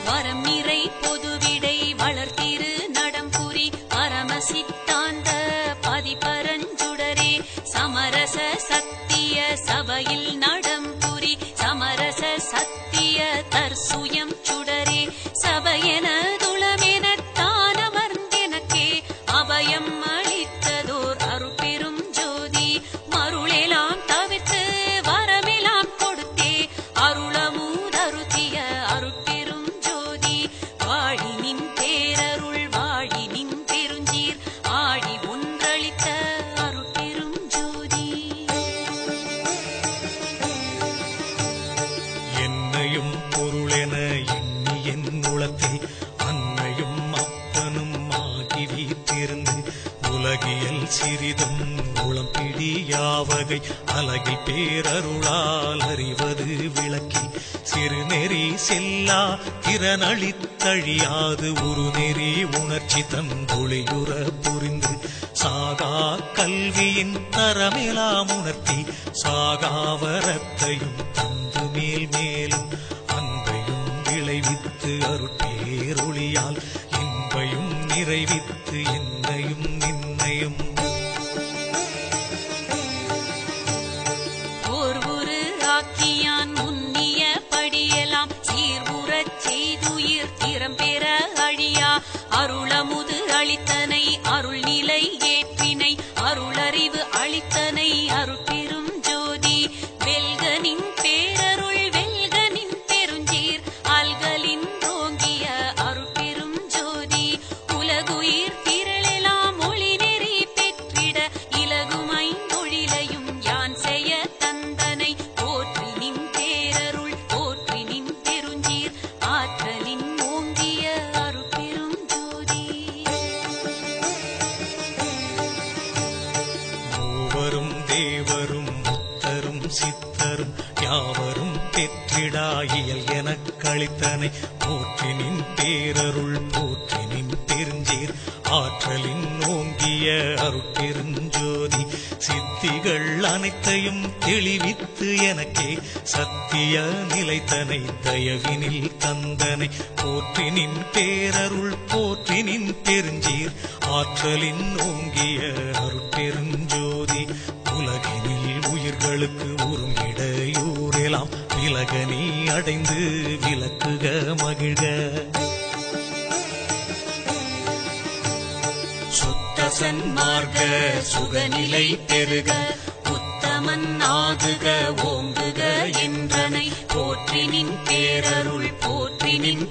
வரம் நிறை பொதுவிடை வளர்த்திரு நடம்புரி பரம சித்தாந்த பதிபரஞ்சுடரே சமரச சத்திய சபையில் நடம்புரி சமரச சத்திய தற்சுயம் சுடரே சபையென துளமென தானமர்ந்தெனக்கே அபயம் அளித்ததோர் அருட்பெரும் ஜோதி மருளெலாம் தவிர்த்து வரமெலாம் கொடுத்தே அருளமுதருத்திய அருட்பெரும் ஜோதி வாழி நின் பேரருள் வாழி நின் பெருஞ்சீர் ஆடி ஒன்றளித்த அருட்பெரும் ஜோதி என்னையும் பொருளென எண்ணி என் உளத்தில் அன்னையும் அப்பனும் ஆகி வீத்திருந்து உலகியல் சிறிதும் உளம் பிடியாவகை அலகை பேரருளால் அறிவது விளக்கி சிறுநெறி செல்லா திறனளித்தழியாது ஒரு நெறி உணர்ச்சி தந்தொழியுற புரிந்து சாகா கல்வியின் தரமெலாம் உணர்த்தி சாகாவரத்தையும் தந்து மேல் மேலும் அன்பையும் விளைவித்து அருட்பேரொளியால் இன்பையும் நிறைவித்து என்னையும் நின்னையும் ஓர் ஒரு ஆக்கியான் முன்னிய படியெல்லாம் சீர்வு களித்தனை அருள்நிலை ஏற்றினை அருளறிவு அளித்தனை அருட்பெரும் ஜோதி வெல்கனின் பேரருள் வெல்கனின் பெருஞ்சீர் அல்கலின் ரோங்கிய அருட்பெரும் ஜோதி உலகுயிர் திரளெல்லாம் ஒளி நெறி பெற்றிட இலகுமைந்தொழிலையும் யான் செய்ய தந்தனை போற்றி நின் பேரருள் போற்றி நின் பெருஞ்சீர் ஆற்றலின் ஓங்கிய அருட்பெரும் ஜோதி மூவரும் தேவரும் முத்தரும் சித்தரும் யாவரும் பெற்றிடா இயல் எனக் களித்தனை போற்றி நின் பேரருள் போற்றி நின் பெருஞ்சீர் ஆற்றலின் ஓங்கிய அருட்பெருஞ்சோதி சித்திகள் அனைத்தையும் தெளிவித்து எனக்கே சத்திய நிலைத்தனை தயவினில் தந்தனை போற்றி நின் பேரருள் போற்றி நின் பெருஞ்சீர் ஆற்றலின் ஓங்கிய அருட்பெருஞ்சோதி உலகினில் உயிர்களுக்கு உறும் இடையூரெல்லாம் விலக நீ அடைந்து விலக்குக மகிழ்க சுத்த சன்மார்க்க சுகநிலை பெருக உத்தமன் ஆகுக ஓங்குக என்றனை போற்றி நின் பேரருள் போற்றி நின்